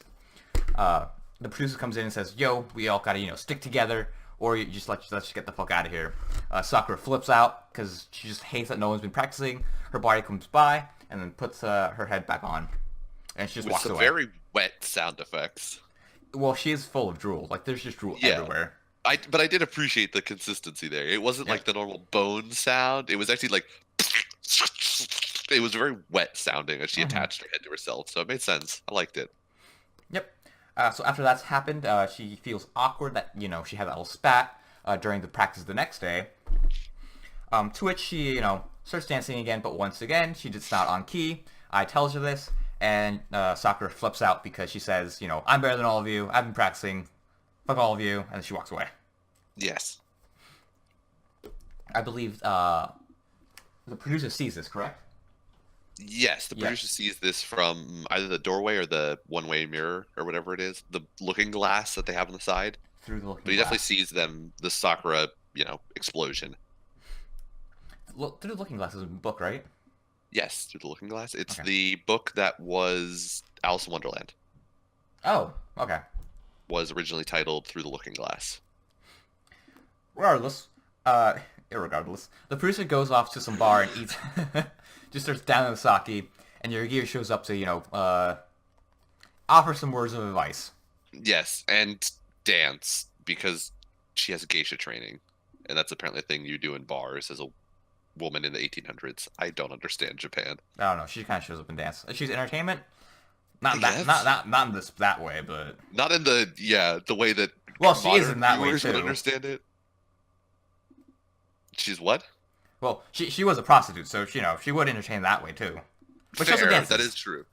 The producer comes in and says, "Yo, we all gotta stick together, or you just let's just get the fuck out of here." Sakura flips out because she just hates that no one's been practicing. Her body comes by and then puts her head back on, and she just With walks some away. very wet sound effects. Well, she is full of drool. Like there's just drool Yeah. everywhere. But I did appreciate the consistency there. It wasn't Yeah. like the normal bone sound. It was actually like it was very wet sounding as she attached her head to herself. So it made sense. I liked it. Yep. So after that's happened, she feels awkward that she had that little spat during the practice the next day. To which she starts dancing again, but once again she just not on key. I tells her this, and Sakura flips out because she says, I'm better than all of you. I've been practicing. Fuck all of you, and she walks away. Yes. I believe the producer sees this, correct? Yes, the Yeah. producer sees this from either the doorway or the one-way mirror or whatever it is, the looking glass that they have on the side. Through the looking But he definitely glass. sees the Sakura, explosion. Through the looking glass is a book, right? Yes, through the looking glass. It's Okay. the book that was Alice in Wonderland. Oh, okay. Was originally titled Through the Looking Glass. Regardless, irregardless, the producer goes off to some bar and eats, just starts downing the sake, and Yurigiri shows up to, offer some words of advice. Yes, and dance because she has geisha training, and that's apparently a thing you do in bars as a woman in the 1800s. I don't understand Japan. I don't know, she kind of shows up and dance. She's entertainment? Not I that, guess. not in this that way, but Not in the way that well, she is modern in that way viewers would too. understand it. She's what? Well, she was a prostitute, so she would entertain that way too. But she also Fair, dances. that is true.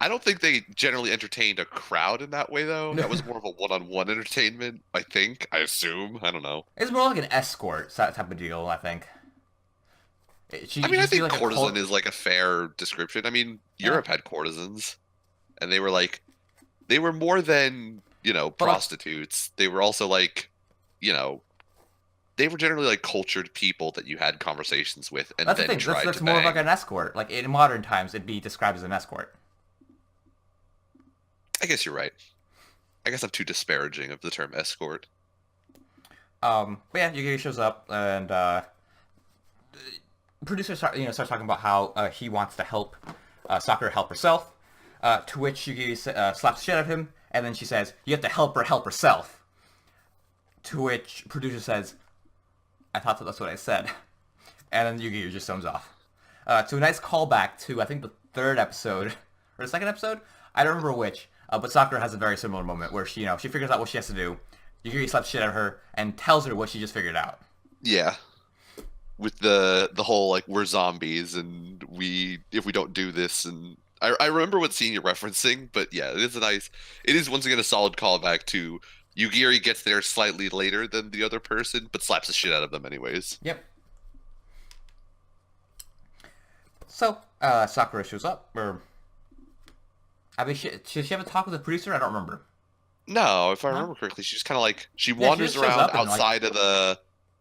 I don't think they generally entertained a crowd in that way, though. That was more of a one-on-one entertainment, I think. I assume. I don't know. It's more like an escort type of deal, I think. I mean, I think like a courtesan is like a fair description. I mean, Europe had courtesans, and they were more than like- prostitutes. They were also like, they were generally like cultured people that you had conversations with, and That's the then thing. tried That's to more of bang. like an escort. Like in modern times, it'd be described as an escort. I guess you're right. I guess I'm too disparaging of the term escort. But yeah, Yugiri shows up, and producer starts talking about how he wants to help Sakura help herself. To which Yugiri slaps the shit out of him, and then she says, "You have to help her help herself." To which producer says, "I thought that's what I said," and then Yugiri just zones off. To a nice callback to I think the third episode or the second episode. I don't remember which. But Sakura has a very similar moment where she figures out what she has to do. Yugiri slaps shit out of her and tells her what she just figured out. Yeah, with the whole like we're zombies and if we don't do this, and I remember what scene you're referencing, but yeah, it is once again a solid callback to Yugiri gets there slightly later than the other person, but slaps the shit out of them anyways. Yep. So Sakura shows up, or I mean, should she have a talk with the producer? I don't remember. No, if I No? remember correctly, she just kind of like she she wanders just shows around up and, like- outside of the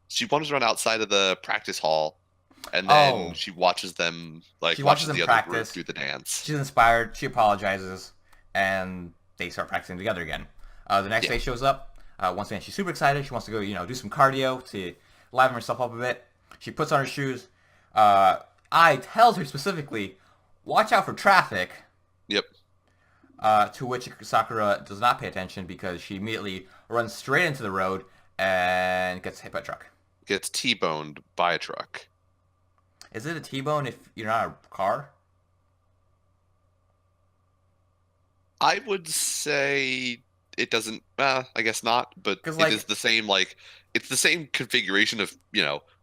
she wanders around outside of the practice hall, and then Oh. she watches them She watches them the other group practice. do the dance. She's inspired. She apologizes, and they start practicing together again. The next day shows up. Once again, she's super excited. She wants to go, do some cardio to liven herself up a bit. She puts on her shoes. I tells her specifically, "Watch out for traffic." Yep. To which Sakura does not pay attention because she immediately runs straight into the road and gets hit by a truck. Gets T-boned by a truck. Is it a T-bone if you're not a car? I would say it doesn't. I guess not, but Because it is like, the same. Like it's the same configuration of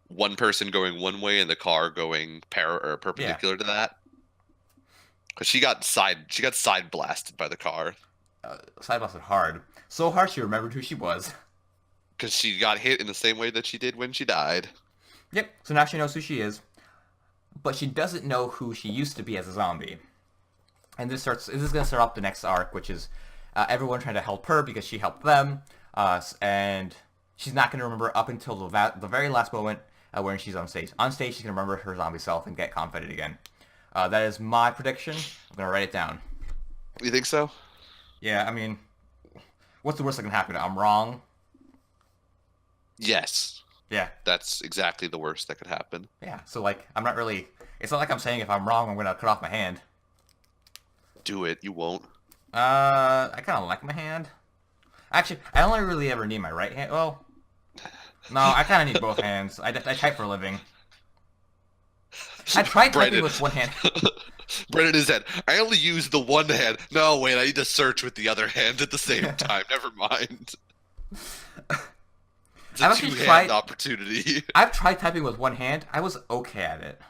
one person going one way and the car going or yeah, perpendicular to that. Because she got side blasted by the car side blasted hard, so hard she remembered who she was. because she got hit in the same way that she did when she died. Yep. So now she knows who she is, but she doesn't know who she used to be as a zombie. And this is gonna start up the next arc, which is everyone trying to help her because she helped them, and she's not gonna remember up until the very last moment when she's on stage. On stage, she's gonna remember her zombie self and get confident again. That is my prediction. I'm gonna write it down. You think so? Yeah, I mean, what's the worst that can happen? I'm wrong. Yes, Yeah, that's exactly the worst that could happen. yeah. So like, I'm not really. It's not like I'm saying if I'm wrong, I'm gonna cut off my hand. Do it. You won't. I kind of like my hand. Actually, I only really ever need my right hand. Well, no, I kind of need both hands. I type for a living. I tried typing Brendan. with one hand. Brennan is said, I only use the one hand. No, wait, I need to search with the other hand at the same time. Never mind. It's a I've actually two-hand tried. opportunity. I've tried typing with one hand. I was okay at it.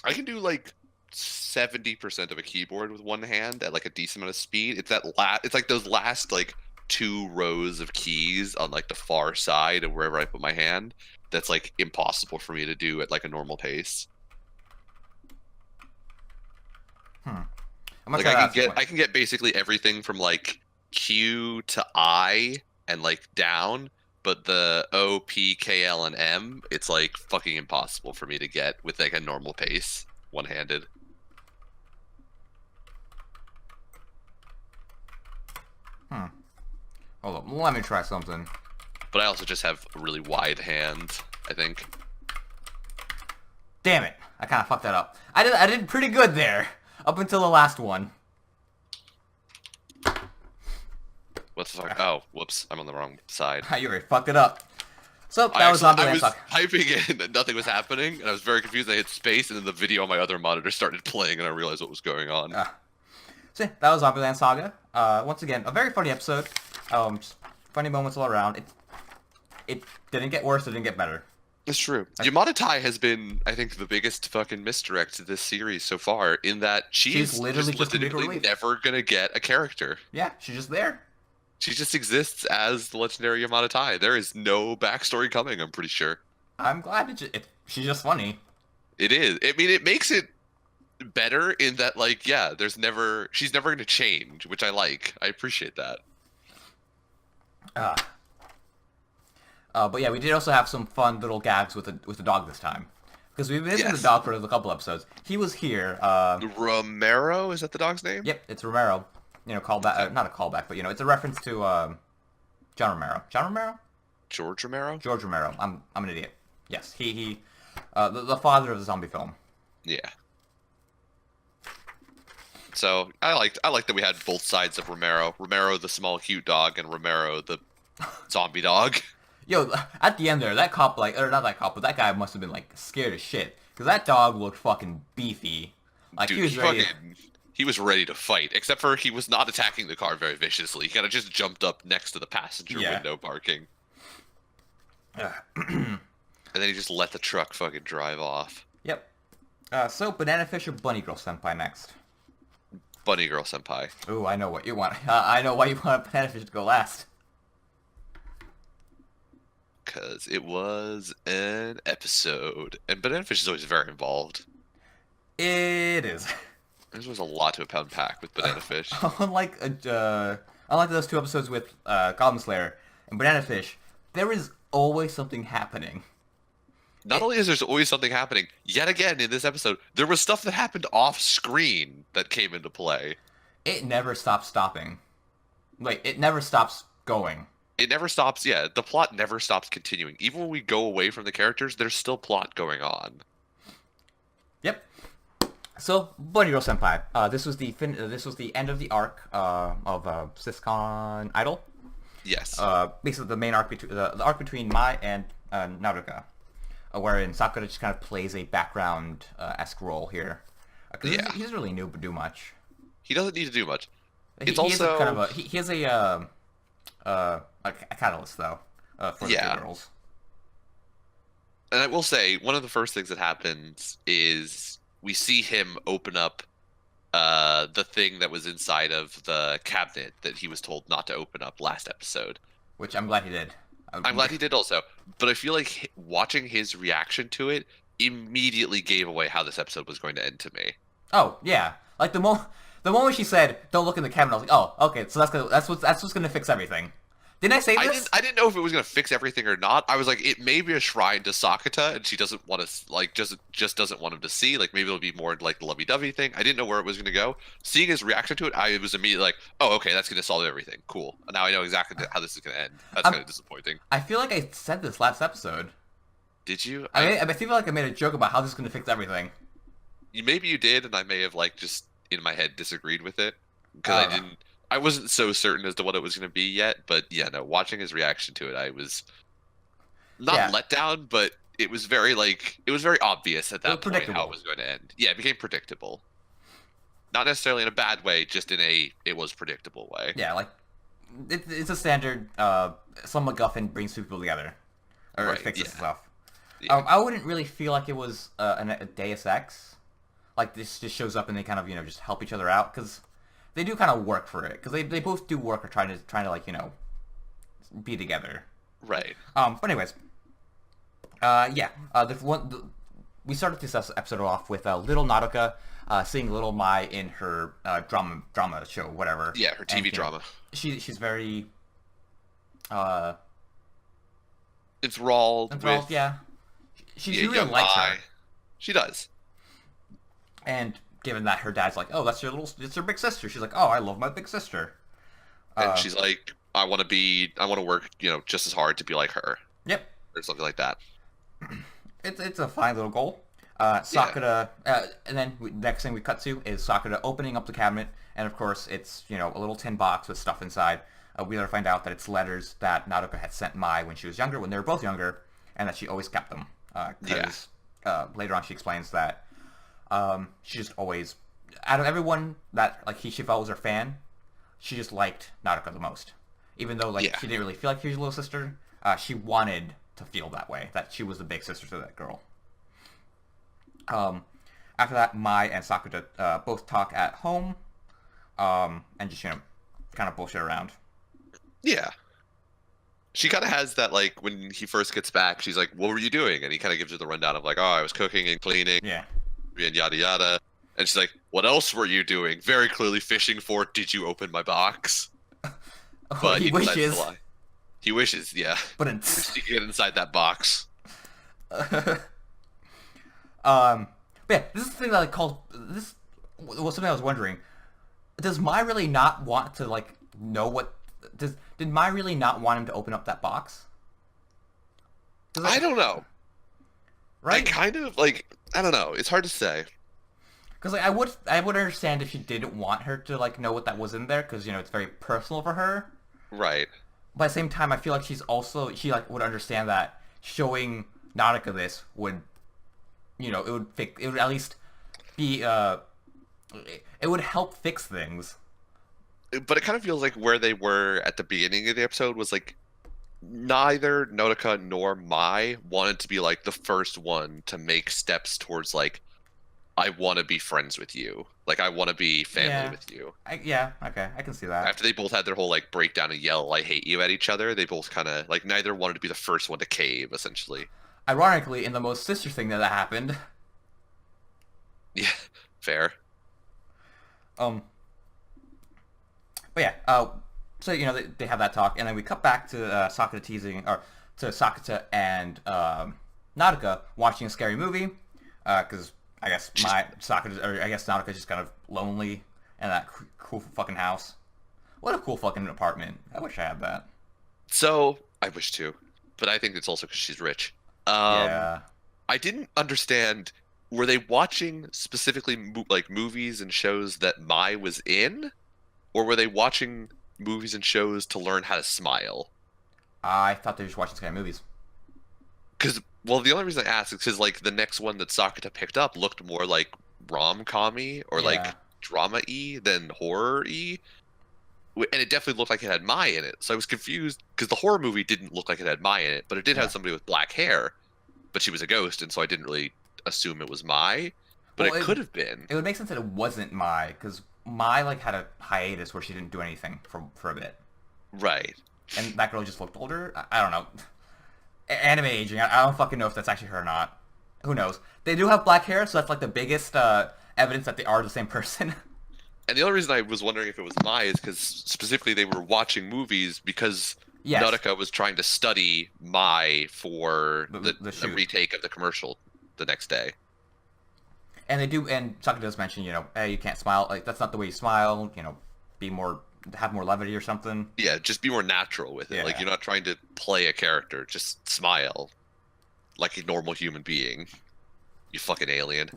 I can do like 70% of a keyboard with one hand at like a decent amount of speed. It's like those last like two rows of keys on like the far side of wherever I put my hand. That's like impossible for me to do at like a normal pace. I'm gonna Like try that at some I point. can get basically everything from like Q to I and like down, but the O, P, K, L, and M, it's like fucking impossible for me to get with like a normal pace, one-handed. Hold up. Let me try something. But I also just have a really wide hand, I think. Damn it! I kind of fucked that up. I did pretty good there up until the last one. What the fuck? Oh, whoops, I'm on the wrong side. You already fucked it up. So that was I Zombieland was Saga. typing in and nothing was happening, and I was very confused. I hit space, and then the video on my other monitor started playing, and I realized what was going on. So yeah, that was Zombieland Saga. Once again, a very funny episode. Just funny moments all around. It didn't get worse. It didn't get better. It's true. Yamada Tai has been, I think, the biggest fucking misdirect to this series so far, in that she's literally just comic legitimately relief. never gonna get a character. Yeah, she's just there. She just exists as the legendary Yamada Tai. There is no backstory coming, I'm pretty sure. I'm glad she's just funny. It is. I mean, it makes it better in that, like, yeah, she's never gonna change, which I like. I appreciate that. But yeah, we did also have some fun little gags with the dog this time. Because we've been missing the Yes. dog for a couple episodes. He was here. Romero, is that the dog's name? Yep, it's Romero. Callback. Not a callback, but it's a reference to John Romero. John Romero? George Romero? George Romero. I'm an idiot. Yes, the father of the zombie film. Yeah. So I liked that we had both sides of Romero. Romero the small cute dog and Romero the zombie dog. Yo, at the end there, that cop or not that cop, but that guy must have been like scared as shit because that dog looked fucking beefy. Like Dude, he was ready. he was ready to fight, except for he was not attacking the car very viciously. He kind of just jumped up next to the passenger Yeah. window barking. And then he just let the truck fucking drive off. Yep. So Banana Fish or Bunny Girl Senpai next? Bunny Girl Senpai. Ooh, I know what you want. I know why you want Banana Fish to go last. Because it was an episode. And Banana Fish is always very involved. It is. There was a lot to unpack with Banana Fish. unlike those two episodes with Goblin Slayer and Banana Fish, there is always something happening. Not only is there always something happening, yet again in this episode, there was stuff that happened off screen that came into play. It never stops stopping. Like, it never stops going. It never stops, yeah, the plot never stops continuing. Even when we go away from the characters, there's still plot going on. Yep. So, Bunny Girl Senpai. This was the end of the arc of Siscon Idol. Yes. Basically, the main arc between the arc between Mai and Naruka, wherein Sakura just kind of plays a background esque role here. 'Cause Yeah. he doesn't really do much. He doesn't need to do much. He, It's he is a kind also of a he has a catalyst though for the two yeah. girls. And I will say, one of the first things that happens is we see him open up the thing that was inside of the cabinet that he was told not to open up last episode. Which I'm glad he did. I'm glad he did also, but I feel like watching his reaction to it immediately gave away how this episode was going to end to me. Oh yeah, like the moment she said, "Don't look in the cabinet," I was like, "Oh, okay, so that's what's gonna fix everything." Didn't I say this? I didn't know if it was going to fix everything or not. I was like, it may be a shrine to Sakata, and she doesn't want to like just doesn't want him to see. Like maybe it'll be more like the lovey-dovey thing. I didn't know where it was going to go. Seeing his reaction to it, I was immediately like, oh, okay, that's going to solve everything. Cool. Now I know exactly how this is going to end. That's I'm- kind of disappointing. I feel like I said this last episode. Did you? I feel like I made a joke about how this is gonna fix everything. Maybe you did, and I may have like just in my head disagreed with it because I Uh, didn't. I wasn't so certain as to what it was going to be yet. But yeah, no. Watching his reaction to it, I was not Yeah. let down, but it was very obvious at was that point how predictable. it was going to end. Yeah, it became predictable. Not necessarily in a bad way, just in a it was predictable way. Yeah, like it's a standard. Some MacGuffin brings two people together, or Right, fixes yeah. stuff. Yeah. I wouldn't really feel like it was a Deus Ex. Like this just shows up and they kind of just help each other out because they do kind of work for it because they both do work or trying to like be together. Right. But anyways, we started this episode off with little Naruka seeing little Mai in her drama show, whatever. Yeah, her TV And, drama. She's very Enthralled enthralled. with Yeah, she yeah, really young likes Mai. her. She does. And given that her dad's like, oh, it's her big sister. She's like, oh, I love my big sister. And she's like, I want to work, just as hard to be like her, Yep, or something like that. it's a fine little goal. Sakura, and then next thing we cut to is Sakura opening up the cabinet, and of course it's a little tin box with stuff inside. We later find out that it's letters that Naruka had sent Mai when she was younger, when they were both younger, and that she always kept them. Because later on she explains that she just always, out of everyone that she felt was her fan, she just liked Naruka the most. Even though she didn't really feel like she was a little sister, she wanted to feel that way, that she was the big sister to that girl. After that, Mai and Sakura both talk at home, and just kind of bullshit around. Yeah. She kind of has that, like, when he first gets back, she's like, what were you doing? And he kind of gives her the rundown of, like, oh, I was cooking and cleaning Yeah. and yada yada. And she's like, what else were you doing? Very clearly fishing for, did you open my box? But He decides to wishes, lie. He wishes, yeah. but He can get inside that box. but yeah, this is the thing that I call this was something I was wondering. Does Mai really not want to know what? Did Mai really not want him to open up that box? I don't know. Right? I kind of, I don't know. It's hard to say. Because I would understand if she didn't want her to know what that was in there, because it's very personal for her. Right. But at the same time, I feel like she would understand that showing Nautica this would, it would at least be it would help fix things. But it kind of feels like where they were at the beginning of the episode was neither Nodoka nor Mai wanted to be the first one to make steps towards I want to be friends with you. I want to be family with you. Okay, I can see that. After they both had their whole breakdown and yell I hate you at each other, they both kind of neither wanted to be the first one to cave, essentially. Ironically, in the most sister thing that happened. Yeah, fair. But yeah, so they have that talk, and then we cut back to Sakura to Sakata and Nautica watching a scary movie, because I guess Nautica's just kind of lonely in that cool fucking house. What a cool fucking apartment. I wish I had that. So I wish too, but I think it's also because she's rich. Yeah. I didn't understand. Were they watching specifically movies and shows that Mai was in, or were they watching movies and shows to learn how to smile? I thought they were just watching scary movies. Because the only reason I asked is because the next one that Sakata picked up looked more rom-com-y or Yeah. drama-y than horror-y. And it definitely looked like it had Mai in it. So I was confused because the horror movie didn't look like it had Mai in it, but it did Yeah. have somebody with black hair, but she was a ghost, and so I didn't really assume it was Mai, but Well, it could have been. it would make sense that it wasn't Mai, because Mai like had a hiatus where she didn't do anything for a bit, Right. and that girl just looked older. I don't know. Anime aging. I don't fucking know if that's actually her or not. Who knows? They do have black hair, so that's like the biggest evidence that they are the same person. And the only reason I was wondering if it was Mai is because specifically they were watching movies because Yes. Nautica was trying to study Mai for The the shoot. retake of the commercial the next day. And they do, and Saka does mention, hey, you can't smile. Like, that's not the way you smile. Be more, have more levity or something. Yeah, just be more natural with it. Like Yeah. you're not trying to play a character, just smile like a normal human being. You fucking alien.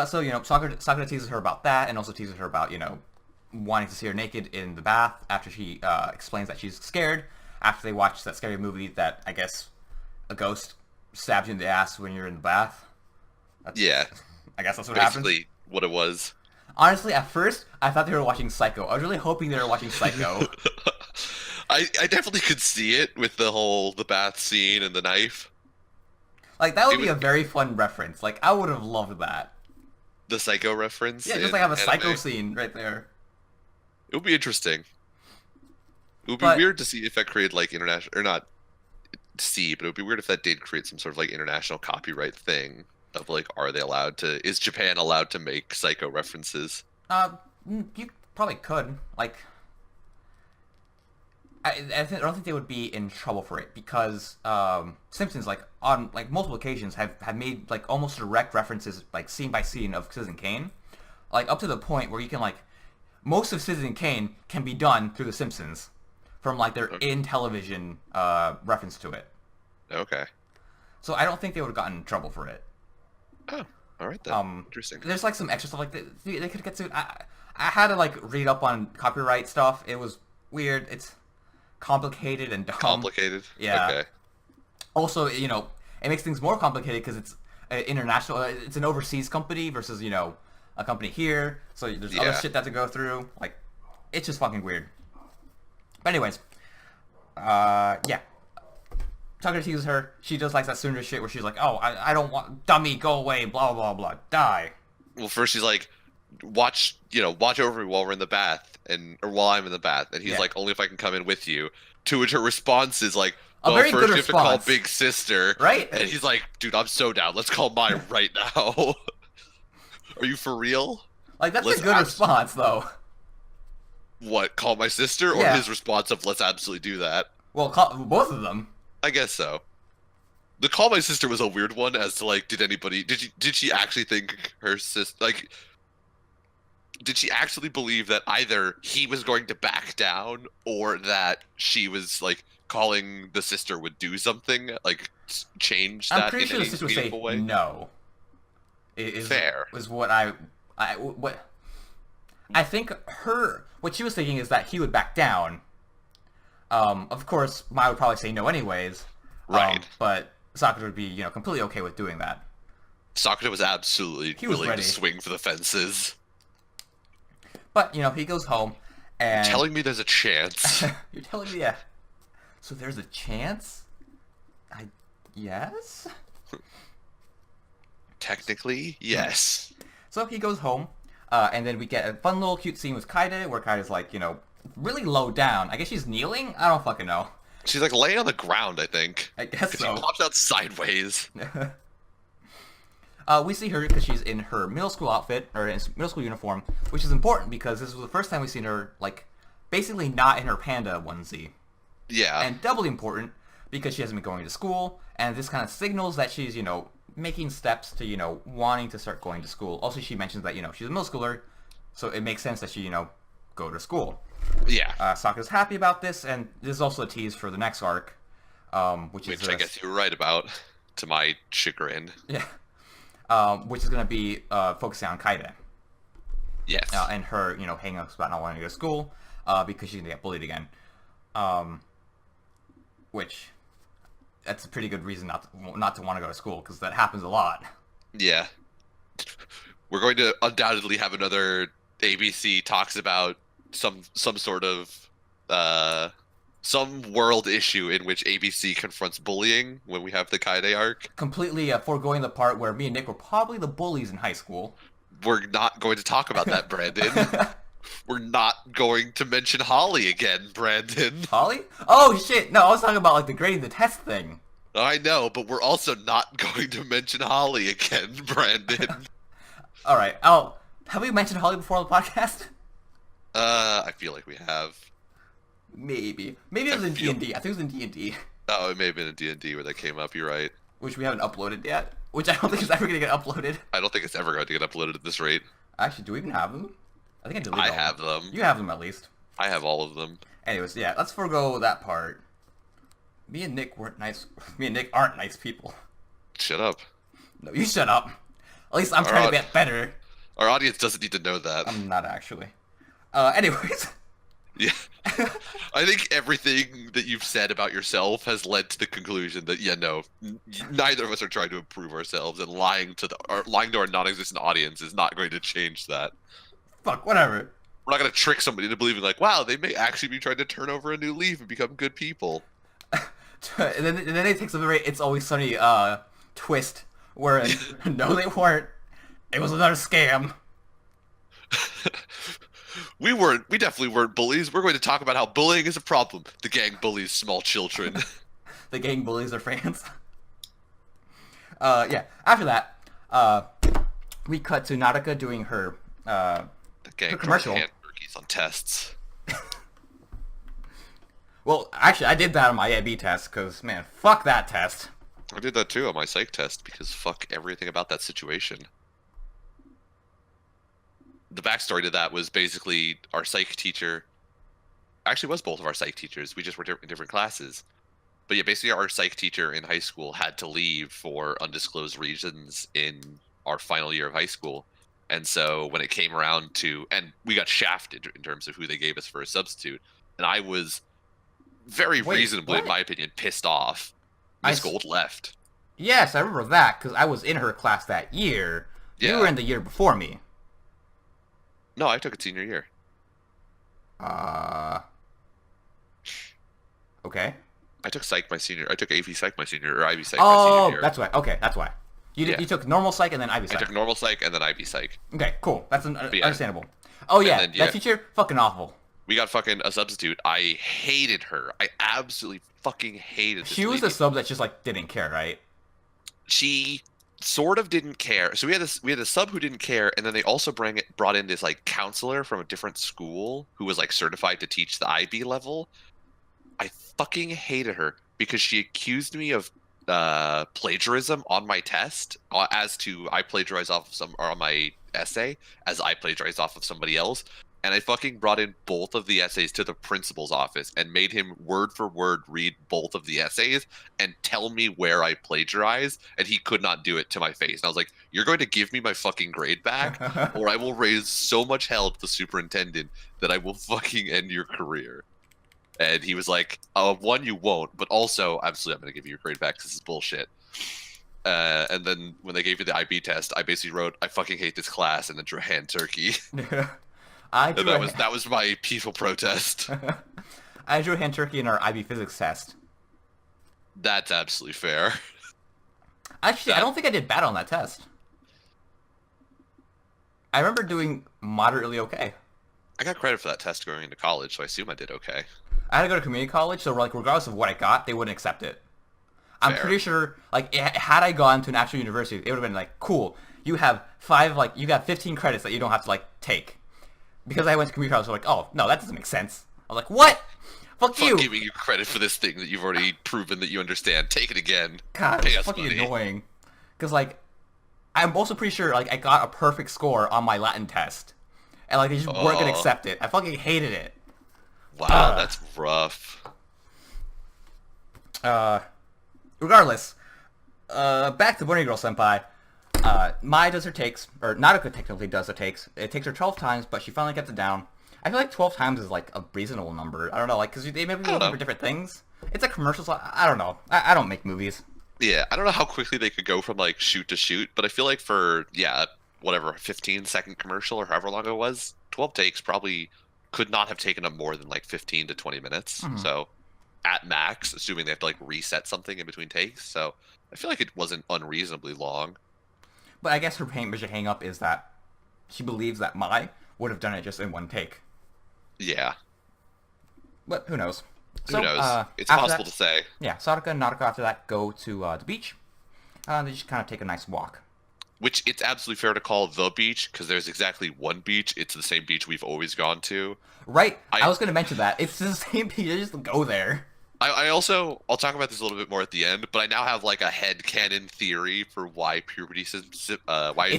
So, Sakura teases her about that, and also teases her about, wanting to see her naked in the bath after she explains that she's scared after they watch that scary movie that, I guess, a ghost stabs you in the ass when you're in the bath. Yeah, I guess that's what happens. basically what it was. Honestly, at first, I thought they were watching Psycho. I was really hoping they were watching Psycho. I definitely could see it with the bath scene and the knife. Like, that would It be was- a very fun reference. Like, I would have loved that. The Psycho reference. Yeah, just in like have a Psycho anime. scene right there. It would be interesting. It would be But- weird to see if that created like international or not see, but it would be weird if that did create some sort of like international copyright thing of like, are they allowed to? Is Japan allowed to make Psycho references? You probably could. Like, I don't think they would be in trouble for it because Simpsons, like on like multiple occasions, have made like almost direct references, like scene by scene of Citizen Kane, like up to the point where you can like most of Citizen Kane can be done through The Simpsons, from like their in television reference to it. Okay. So I don't think they would have gotten in trouble for it. Oh, all right then. Interesting. There's like some extra stuff like they could get sued. I had to like read up on copyright stuff. It was weird. It's complicated and dumb. Complicated. Yeah. Okay. Also, it makes things more complicated because it's international. It's an overseas company versus a company here. So there's other Yeah. shit that to go through. Like, it's just fucking weird. But anyways, yeah. Tucker teases her. She does like that Sundra shit where she's like, "Oh, I don't want dummy, go away, blah blah blah, die." Well, first she's like, watch over me while we're in the bath, or while I'm in the bath, and he's Yeah. like, only if I can come in with you. To which her response is like, A well, very first good you have to call response. Big Sister, Right? And he's like, dude, I'm so down. Let's call Mai right now. Are you for real? Like, that's Let's a good abs- response, though. What? Call my sister, or Yeah. his response of let's absolutely do that? Well, both of them. I guess so. The call my sister was a weird one as to like, did she actually think her sister like? Did she actually believe that either he was going to back down or that she was like calling the sister would do something like change that I'm pretty in sure the any sister would say meaningful way? no. Is Fair. Is what what I think what she was thinking is that he would back down. Of course, Mai would probably say no anyways. Right. But Sakura would be, completely okay with doing that. Sakura was absolutely He was willing ready. to swing for the fences. But, he goes home and Telling me there's a chance. you're telling me, yeah. So there's a chance? Yes? Technically, yes. So he goes home, and then we get a fun little cute scene with Kaide, where Kaide's like, really low down. I guess she's kneeling? I don't fucking know. She's like laying on the ground, I think. I guess 'Cause so. she pops out sideways. We see her because she's in her middle school outfit, or in middle school uniform, which is important because this was the first time we've seen her, like, basically not in her panda onesie. Yeah. And doubly important because she hasn't been going to school, and this kind of signals that she's, making steps to, wanting to start going to school. Also, she mentions that, she's a middle schooler, so it makes sense that she, go to school. yeah. Sakura's happy about this, and this is also a tease for the next arc, which is... Which I guess you were right about, to my chagrin. Yeah. Which is going to be focusing on Kaide. Yes. And her, hanging up about not wanting to go to school because she's going to get bullied again. Which, that's a pretty good reason not to want to go to school, because that happens a lot. Yeah. We're going to undoubtedly have another ABC talks about some sort of some world issue in which ABC confronts bullying when we have the Kaede arc. Completely foregoing the part where me and Nick were probably the bullies in high school. We're not going to talk about that, Brandon. We're not going to mention Holly again, Brandon. Holly? Oh shit! No, I was talking about like the grading the test thing. I know, but we're also not going to mention Holly again, Brandon. All right. Oh, have we mentioned Holly before on the podcast? I feel like we have. Maybe. Maybe it was in D&D. I think it was in D&D, Oh, it may have been a D&D where that came up. You're right. which we haven't uploaded yet. Which I don't think is ever gonna get uploaded. I don't think it's ever going to get uploaded at this rate. Actually, do we even have them? I think I deleted I all have of them. You have them at least. I have all of them. Anyways, yeah, let's forego that part. Me and Nick weren't nice. Me and Nick aren't nice people. Shut up. No, you shut up. At least I'm trying to get better. Our audience doesn't need to know that. I'm not actually. Anyways. Yeah. I think everything that you've said about yourself has led to the conclusion that, yeah, no, neither of us are trying to improve ourselves, and lying to our non-existent audience is not going to change that. Fuck, whatever. We're not going to trick somebody into believing, like, wow, they may actually be trying to turn over a new leaf and become good people. and then it takes a very It's Always Sunny twist where no, they weren't. It was another scam. We definitely weren't bullies. We're going to talk about how bullying is a problem. The gang bullies small children. The gang bullies their fans. Yeah. After that, we cut to Nautica doing her The gang her commercial. hand turkeys on tests. Well, actually, I did that on my AB test because, man, fuck that test. I did that too on my psych test because fuck everything about that situation. The backstory to that was basically our psych teacher. Actually, was both of our psych teachers. We just were in different classes. But yeah, basically, our psych teacher in high school had to leave for undisclosed reasons in our final year of high school. And so when it came around to, and we got shafted in terms of who they gave us for a substitute. And I was very Wait, reasonably, what? in my opinion, pissed off. Miss Gold left. Yes, I remember that because I was in her class that year. You Yeah. were in the year before me. No, I took it senior year. Okay. I took psych my senior. I took AV psych my senior, or IB psych my Oh, senior year. that's why. Okay, that's why. Yeah. You took normal psych and then IB I psych. took normal psych and then IB psych. Okay, cool. That's yeah. understandable. Oh yeah, then, yeah. that teacher, fucking awful. We got fucking a substitute. I hated her. I absolutely fucking hated this She was lady. the sub that just like didn't care, right? She sort of didn't care. So we had a sub who didn't care, and then they also brought in this like counselor from a different school who was like certified to teach the IB level. I fucking hated her because she accused me of plagiarism on my test, as to I plagiarized off of or on my essay as I plagiarized off of somebody else. And I fucking brought in both of the essays to the principal's office and made him word for word read both of the essays and tell me where I plagiarized, and he could not do it to my face. And I was like, you're going to give me my fucking grade back, or I will raise so much hell to the superintendent that I will fucking end your career. And he was like, one, you won't, but also, absolutely, I'm going to give you your grade back because this is bullshit. And then when they gave you the IB test, I basically wrote, I fucking hate this class, and then drew a hand turkey. I And drew that was my peaceful protest. I drew a hand turkey in our IB physics test. That's absolutely fair. Actually, I don't think I did bad on that test. I remember doing moderately okay. I got credit for that test going into college, so I assume I did okay. I had to go to community college, so like regardless of what I got, they wouldn't accept it. I'm Fair. pretty sure, like, had I gone to an actual university, it would have been like, cool, you have 15 credits that you don't have to like take. Because I went to community college, they're like, oh no, that doesn't make sense. I was like, what? Fuck Fuck you. giving you credit for this thing that you've already proven that you understand. Take it again. God, Pay it's us fucking money. annoying. Because like, I'm also pretty sure like I got a perfect score on my Latin test, and like they just weren't gonna Oh. accept it. I fucking hated it. Wow, that's rough. Regardless, back to Bunny Girl Senpai. Mai does her takes, or Nautica technically does her takes. It takes her 12 times, but she finally gets it down. I feel like 12 times is like a reasonable number. I don't know, like, because they maybe don't looking know. for different things. It's a commercial, so I don't know. I don't make movies. Yeah, I don't know how quickly they could go from like shoot to shoot, but I feel like for whatever, 15-second commercial or however long it was, 12 takes probably could not have taken them more than like 15 to 20 minutes. Mhm. So at max, assuming they have to like reset something in between takes. So I feel like it wasn't unreasonably long. But I guess her major hang up is that she believes that Mai would have done it just in one take. Yeah. But who knows? Who knows? It's after possible that, to say. yeah, Saraka and Naruto after that go to the beach. They just kind of take a nice walk. Which it's absolutely fair to call the beach because there's exactly one beach. It's the same beach we've always gone to. Right? I- I was going to mention that. It's the same beach. They just go there. I also I'll talk about this a little bit more at the end, but I now have like a headcanon theory for why why It's the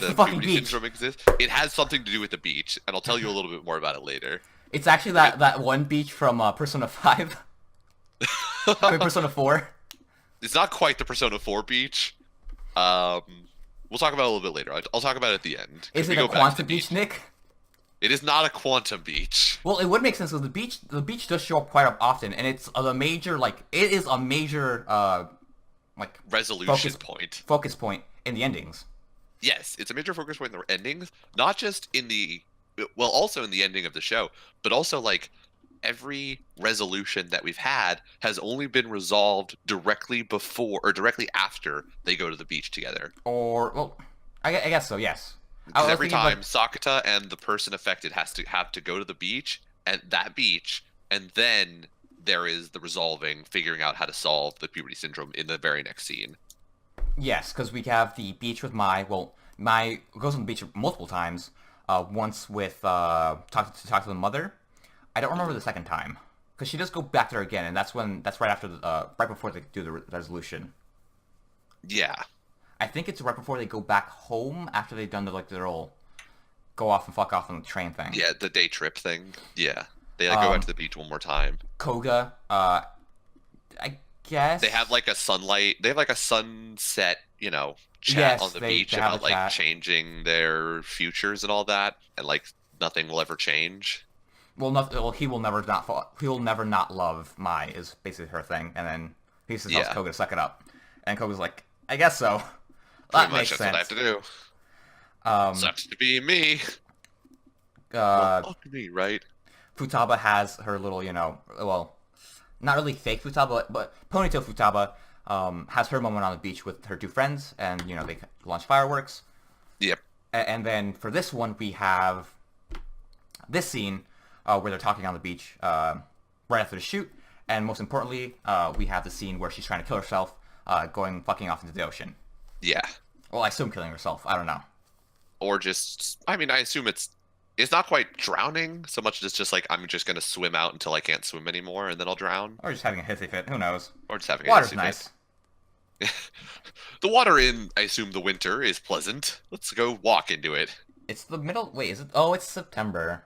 the fucking puberty beach. syndrome exists. It has something to do with the beach, and I'll tell you a little bit more about it later. It's actually that one beach from Persona 5. I mean, Persona 4. It's not quite the Persona 4 beach. We'll talk about it a little bit later. I'll talk about it at the end. 'cause Is we it a go back to quantum the beach, Nick? It is not a quantum beach. Well, it would make sense because the beach does show up quite often, and it's a major it is a major like Resolution point. focus point in the endings. Yes, it's a major focus point in the endings, not just in the also in the ending of the show, but also like every resolution that we've had has only been resolved directly before or directly after they go to the beach together. Or well, I guess so. Yes. I Because was every thinking, time like, Sakata and the person affected has to have to go to the beach and that beach, and then there is the resolving, figuring out how to solve the puberty syndrome in the very next scene. yes, because we have the beach with Mai. Well, Mai goes on the beach multiple times. Once with talk to the mother. I don't remember the second time because she does go back there again, and that's right after right before they do the resolution. Yeah. I think it's right before they go back home after they've done their little go off and fuck off on the train thing. Yeah, the day trip thing. Yeah. They like, go out to the beach one more time. Koga, I guess They have like a sunset, chat Yes, on the they beach have a about like chat. changing their futures and all that, and like nothing will ever change. well, he will never not fall. He will never not love Mai is basically her thing, and then he just tells Yeah. Koga to suck it up, and Koga's like, I guess so. Pretty That much makes that's sense. what I have to do. Um, Sucks to be me. uh, Fuck me, right? Futaba has her little, well, not really fake Futaba, but ponytail Futaba has her moment on the beach with her two friends, and they launch fireworks. Yep. And then for this one, we have this scene where they're talking on the beach right after the shoot, and most importantly, we have the scene where she's trying to kill herself, fucking off into the ocean. Yeah. Well, I assume killing herself. I don't know. Or just, I mean, I assume it's not quite drowning so much as just like I'm just gonna swim out until I can't swim anymore and then I'll drown, Or just having a hissy fit. Who knows? or just having Water's a nice. The water in, I assume, the winter is pleasant. Let's go walk into it. It's the middle. Wait, is it? Oh, it's September.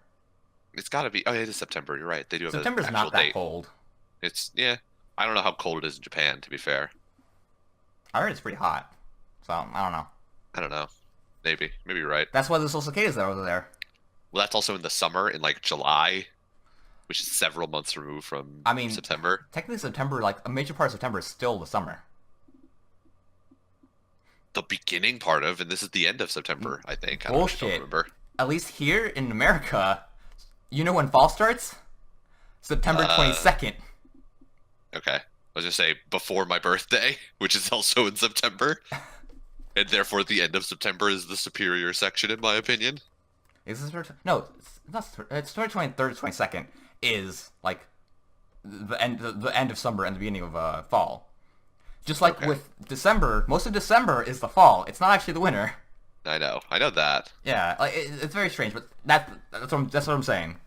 It's got to be. Oh, it is September. You're right. They do have September's an actual not that date. cold. It's I don't know how cold it is in Japan. To be fair, I heard it's pretty hot. So, I don't know. I don't know. Maybe you're right. That's why there's little cicadas over there. Well, that's also in the summer in like July, which is several months removed from I mean, September. Technically, September, like, a major part of September is still the summer. The beginning part of, and this is the end of September. I think. I Bullshit. don't remember. At least here in America, you know when fall starts? September 22nd. Okay. I was gonna say before my birthday, which is also in September, and therefore the end of September is the superior section, in my opinion. Is this no? It's not. It's September 23rd, 22nd is like the end of summer and the beginning of fall. Just like Okay. with December, most of December is the fall. It's not actually the winter. I know that. Yeah, like it's very strange, but that's what I'm saying.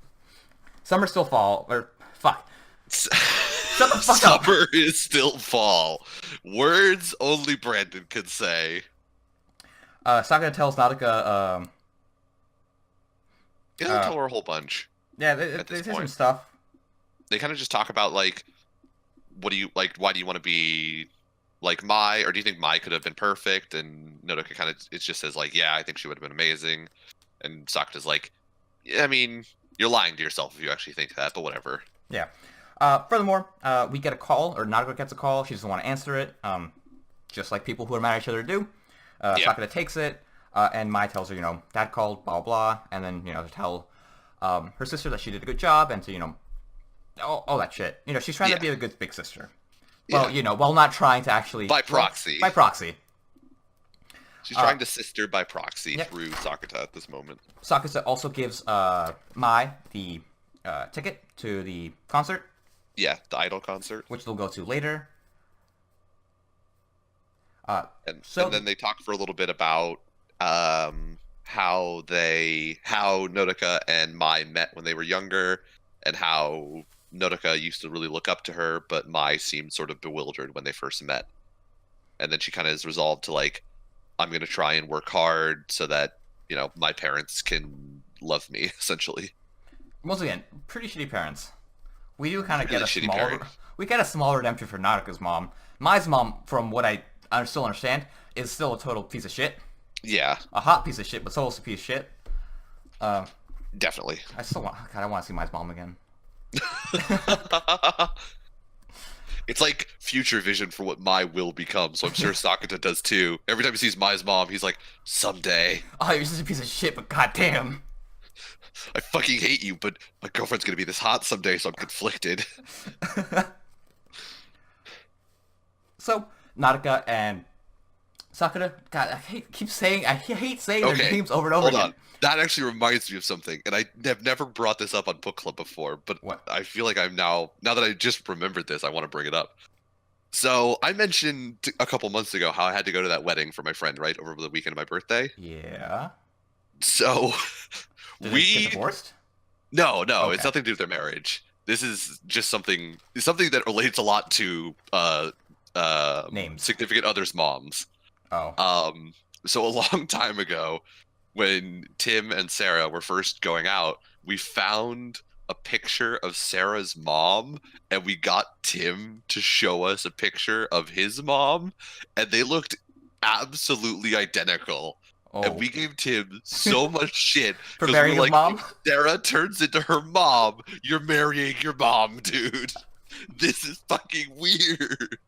Summer's still fall, or fuck. Shut the fuck up. Summer is still fall. Words only Brandon could say. Sakura tells Nautica, They don't tell her a whole bunch. yeah, At they this say some point. stuff. They kind of just talk about like, what do you like? Why do you want to be like Mai, or do you think Mai could have been perfect? And Nodoka kind of it just says like, yeah, I think she would have been amazing. And Sakura's like, yeah, I mean, you're lying to yourself if you actually think that, but whatever. Yeah. Furthermore, we get a call, or Nautica gets a call. She doesn't want to answer it. Just like people who are mad at each other do. Yeah. Sakura takes it, and Mai tells her, Dad called, blah, blah, blah. And then, to tell her sister that she did a good job, and to all that shit. She's trying to Yeah. be a good big sister. Well, Yeah. while not trying to actually By proxy. By proxy. She's trying to sister by proxy Yep. through Sakata at this moment. Sakata also gives Mai the ticket to the concert, Yeah, the Idol concert. which they'll go to later. And, So- and then they talk for a little bit about how Nodoka and Mai met when they were younger, and how Nodoka used to really look up to her, but Mai seemed sort of bewildered when they first met. And then she kind of is resolved to like, I'm gonna try and work hard so that my parents can love me, essentially. Once again, pretty shitty parents. We do kind of Really get a shitty small. parents. We get a small redemption for Nautica's mom. Mai's mom, from what I still understand, is still a total piece of shit. Yeah, A hot piece of shit, but still a piece of shit. definitely. I still want. God, I want to see Mai's mom again. It's like future vision for what Mai will become, so I'm sure Sakata does too. Every time he sees Mai's mom, he's like, someday. Oh, you're just a piece of shit, but goddamn. I fucking hate you, but my girlfriend's gonna be this hot someday, so I'm conflicted. So Nautica and Sakura. God, keep saying. I hate saying their Okay, names over and over hold again. on. That actually reminds me of something, and I have never brought this up on Book Club before, but What? I feel like I'm now that I just remembered this, I want to bring it up. So I mentioned a couple months ago how I had to go to that wedding for my friend, right, over the weekend of my birthday. Yeah. So Did they get divorced? No, it's Okay. nothing to do with their marriage. This is just something that relates a lot to Names. significant others' moms. Oh. So a long time ago, when Tim and Sarah were first going out, we found a picture of Sarah's mom, and we got Tim to show us a picture of his mom, and they looked absolutely identical. Oh. And we gave Tim so much shit For 'cause marrying we're his like, mom? if Sarah turns into her mom, you're marrying your mom, dude. This is fucking weird.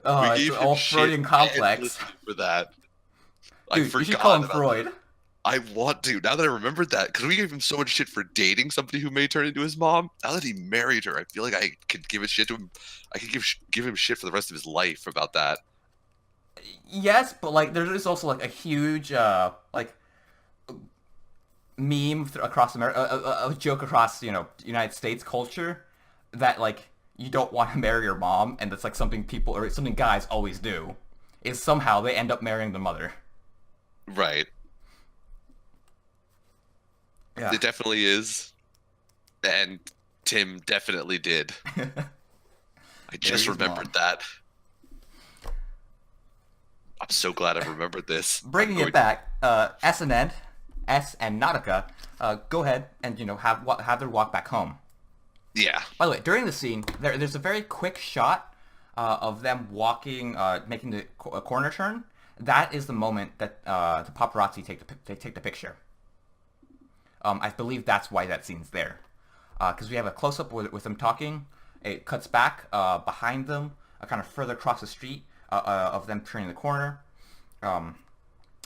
Oh, We it's gave an him all shit Freudian complex. endlessly for that. Dude, I you should forgot call him about Freud. that. I want to, now that I remembered that, because we gave him so much shit for dating somebody who may turn into his mom. Now that he married her, I feel like I could give a shit to him. I could give him shit for the rest of his life about that. Yes, but like there is also like a huge like meme across America, a joke across United States culture that like you don't want to marry your mom, and that's like something people or something guys always do, is somehow they end up marrying the mother. Right. Yeah. It definitely is. And Tim definitely did. I just his remembered mom. that. I'm so glad I remembered this. Bringing I'm it back, S and Nautica, go ahead and have their walk back home. Yeah. By the way, during the scene, there's a very quick shot of them walking, making the corner turn. That is the moment that the paparazzi take the picture. I believe that's why that scene's there, because we have a close up with them talking. It cuts back behind them, kind of further across the street of them turning the corner, and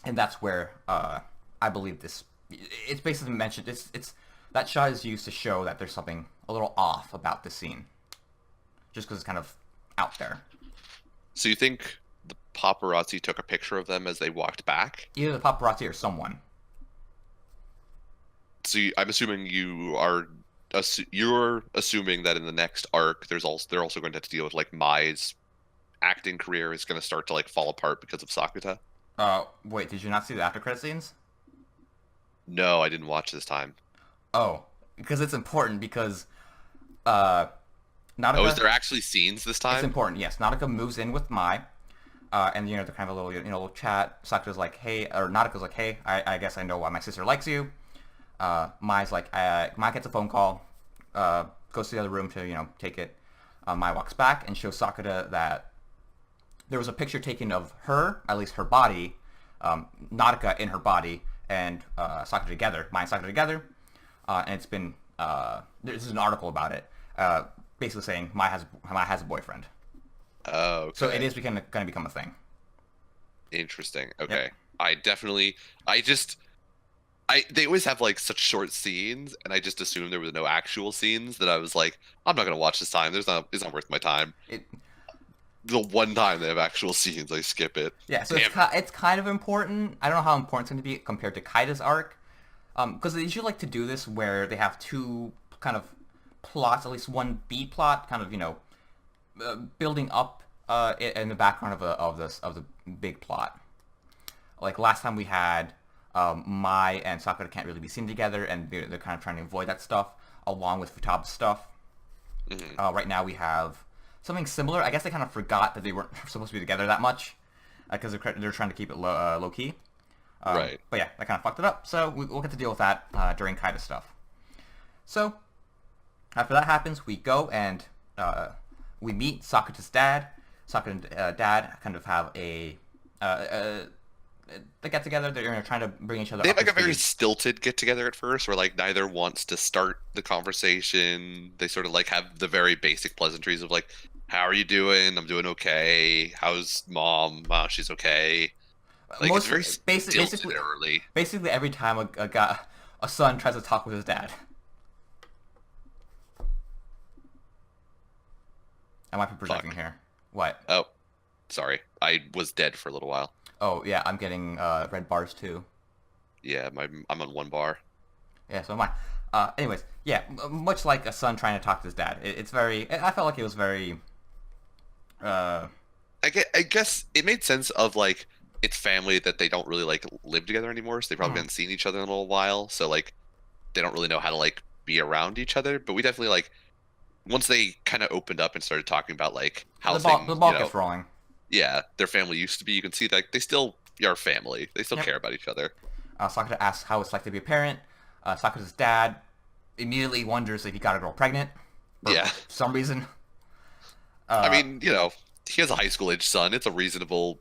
that's where I believe this. It's basically mentioned. It's that shot is used to show that there's something a little off about the scene, just because it's kind of out there. So you think the paparazzi took a picture of them as they walked back? Either the paparazzi or someone. So I'm assuming you're assuming that in the next arc, they're also going to have to deal with like Mai's acting career is going to start to like fall apart because of Sakata. Wait, did you not see the after credit scenes? No, I didn't watch this time. Oh, because it's important because Nautica. Oh, is there actually scenes this It's time? important, yes. Nautica moves in with Mai, and they're kind of a little chat. Sakura's like, hey, or Nautica's like, hey, I guess I know why my sister likes you. Mai's like, Mai gets a phone call, goes to the other room to take it. Mai walks back and shows Sakura that there was a picture taken of her, at least her body, Nautica in her body, and Sakura together, Mai and Sakura together, and it's been this is an article about it, basically saying Mai has a boyfriend. Oh, okay. So it is going to become a thing. Interesting. Okay. I they always have like such short scenes, and I just assumed there was no actual scenes that I was like, I'm not gonna watch this time. It's not worth my time. It The one time they have actual scenes, I skip it. Yeah, so Damn. it's kind of important. I don't know how important it's going to be compared to Kaida's arc, because they usually like to do this where they have two kind of plots, at least one B plot, kind of building up in the background of the big plot. Like last time we had Mai and Sakura can't really be seen together, and they're kind of trying to avoid that stuff, along with Futaba's stuff. Mhm. Right now we have something similar. I guess they kind of forgot that they weren't supposed to be together that much because they're trying to keep it low key. Right. But yeah, that kind of fucked it up. So we'll get to deal with that during Kaida stuff. So after that happens, we go and we meet Sakura's dad. Sakura and dad kind of have they get together. They're trying to bring each other They up have like to a very speed. stilted get together at first, where like neither wants to start the conversation. They sort of like have the very basic pleasantries of like, "How are you doing? I'm doing okay. How's mom? Oh, she's okay." Like it's Most very stilted basically early. basically every time a son tries to talk with his dad. I might be projecting Fuck. here. What? Oh, sorry. I was dead for a little while. Oh yeah, I'm getting red bars too. Yeah, I'm on one bar. Yeah, so am I. Anyways, yeah, much like a son trying to talk to his dad. It's very. I felt like it was very. Uh, I guess it made sense of like it's family that they don't really like live together anymore, so they probably hmm. haven't seen each other in a little while. So like they don't really know how to like be around each other. But we definitely like once they kind of opened up and started talking about like how the things, ball gets rolling. yeah, their family used to be, you can see that they still are family. They still Yep. care about each other. Sakura asks how it's like to be a parent. Sakura's dad immediately wonders if he got a girl pregnant for Yeah. some reason. I Uh, mean, he has a high school age son. It's a reasonable,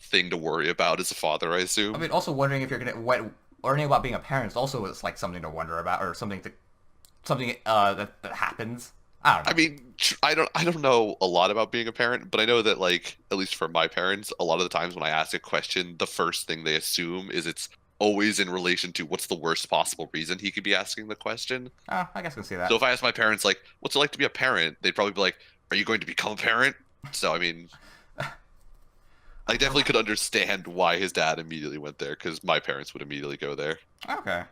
thing to worry about as a father, I I assume. mean, also wondering if you're gonna learning about being a parent is also is like something to wonder about, or something that happens. I don't I know. mean, I don't know a lot about being a parent, but I know that like at least for my parents, a lot of the times when I ask a question, the first thing they assume is it's always in relation to what's the worst possible reason he could be asking the question. I guess I can see So that. if I ask my parents like, "What's it like to be a parent?" They'd probably be like, "Are you going to become a parent?" So I mean, I definitely could understand why his dad immediately went there because my parents would immediately go there. Okay.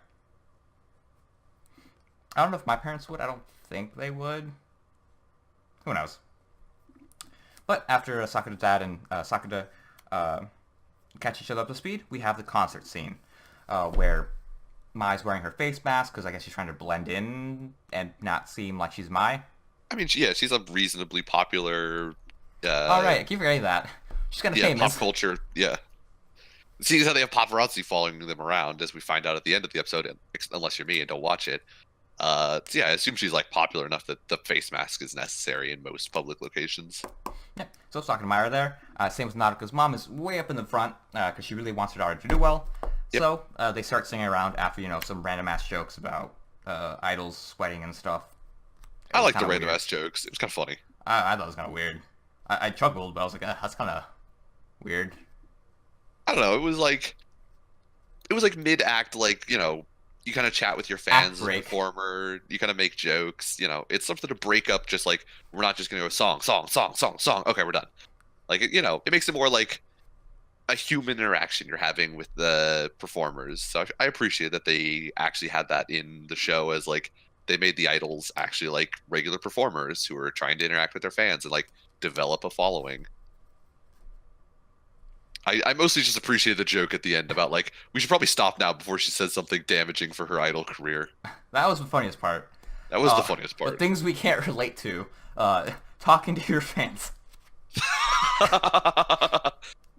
I don't know if my parents would. I don't think they would. Who knows? But after Sakura's dad and Sakura uh, catch each other up to speed, we have the concert scene where Mai's wearing her face mask because I guess she's trying to blend in and not seem like she's Mai. I mean, yeah, she's a reasonably popular, All uh, right, I keep forgetting that. She's kind of yeah, pop famous. culture, yeah. Seeing as how they have paparazzi following them around, as we find out at the end of the episode, unless you're me and don't watch it. So yeah, I assume she's like popular enough that the face mask is necessary in most public locations. Yeah, so talking to Myra there. Same with Nautica's mom is way up in the front because she really wants her daughter to do well. Yep, So they start singing around after some random ass jokes about idols sweating and stuff. It I was like the kind of random weird. ass jokes. It was kind of funny. I thought it was kind of weird. I chuckled, but I was like, that's kind of weird. I don't know. It was like mid act, like you kind of chat with your Act fans as a break. performer. You kind of make jokes. It's something to break up. Just like we're not just gonna go song, song, song, song, song. Okay, we're done. Like it makes it more like a human interaction you're having with the performers. So I appreciate that they actually had that in the show as like they made the idols actually like regular performers who are trying to interact with their fans and like develop a following. I mostly just appreciate the joke at the end about like we should probably stop now before she says something damaging for her idol career. That was the funniest part. That was the funniest The part. things we can't relate to. Talking to your fans.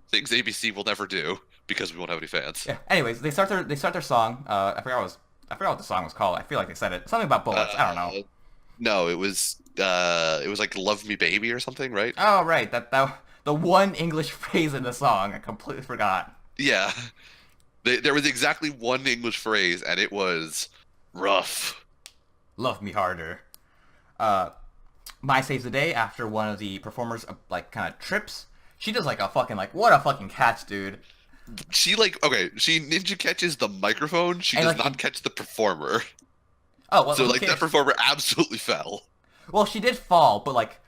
Things ABC will never do because we won't have any fans. Yeah. Anyways, they start their song. I forgot what the song was called. I feel like they said it. Something about bullets. I don't know. Uh, no, it was like "Love Me, Baby" or something, right? Oh right, that the one English phrase in the song I completely forgot. Yeah, there was exactly one English phrase, and it was rough. Love me harder. Uh, Mai saves the day after one of the performers like kind of trips. She does like a fucking like what a fucking catch, dude. She like okay, she ninja catches the microphone. She And does like, not catch the performer. oh well, So who like that cares? performer absolutely fell. Well, she did fall, but like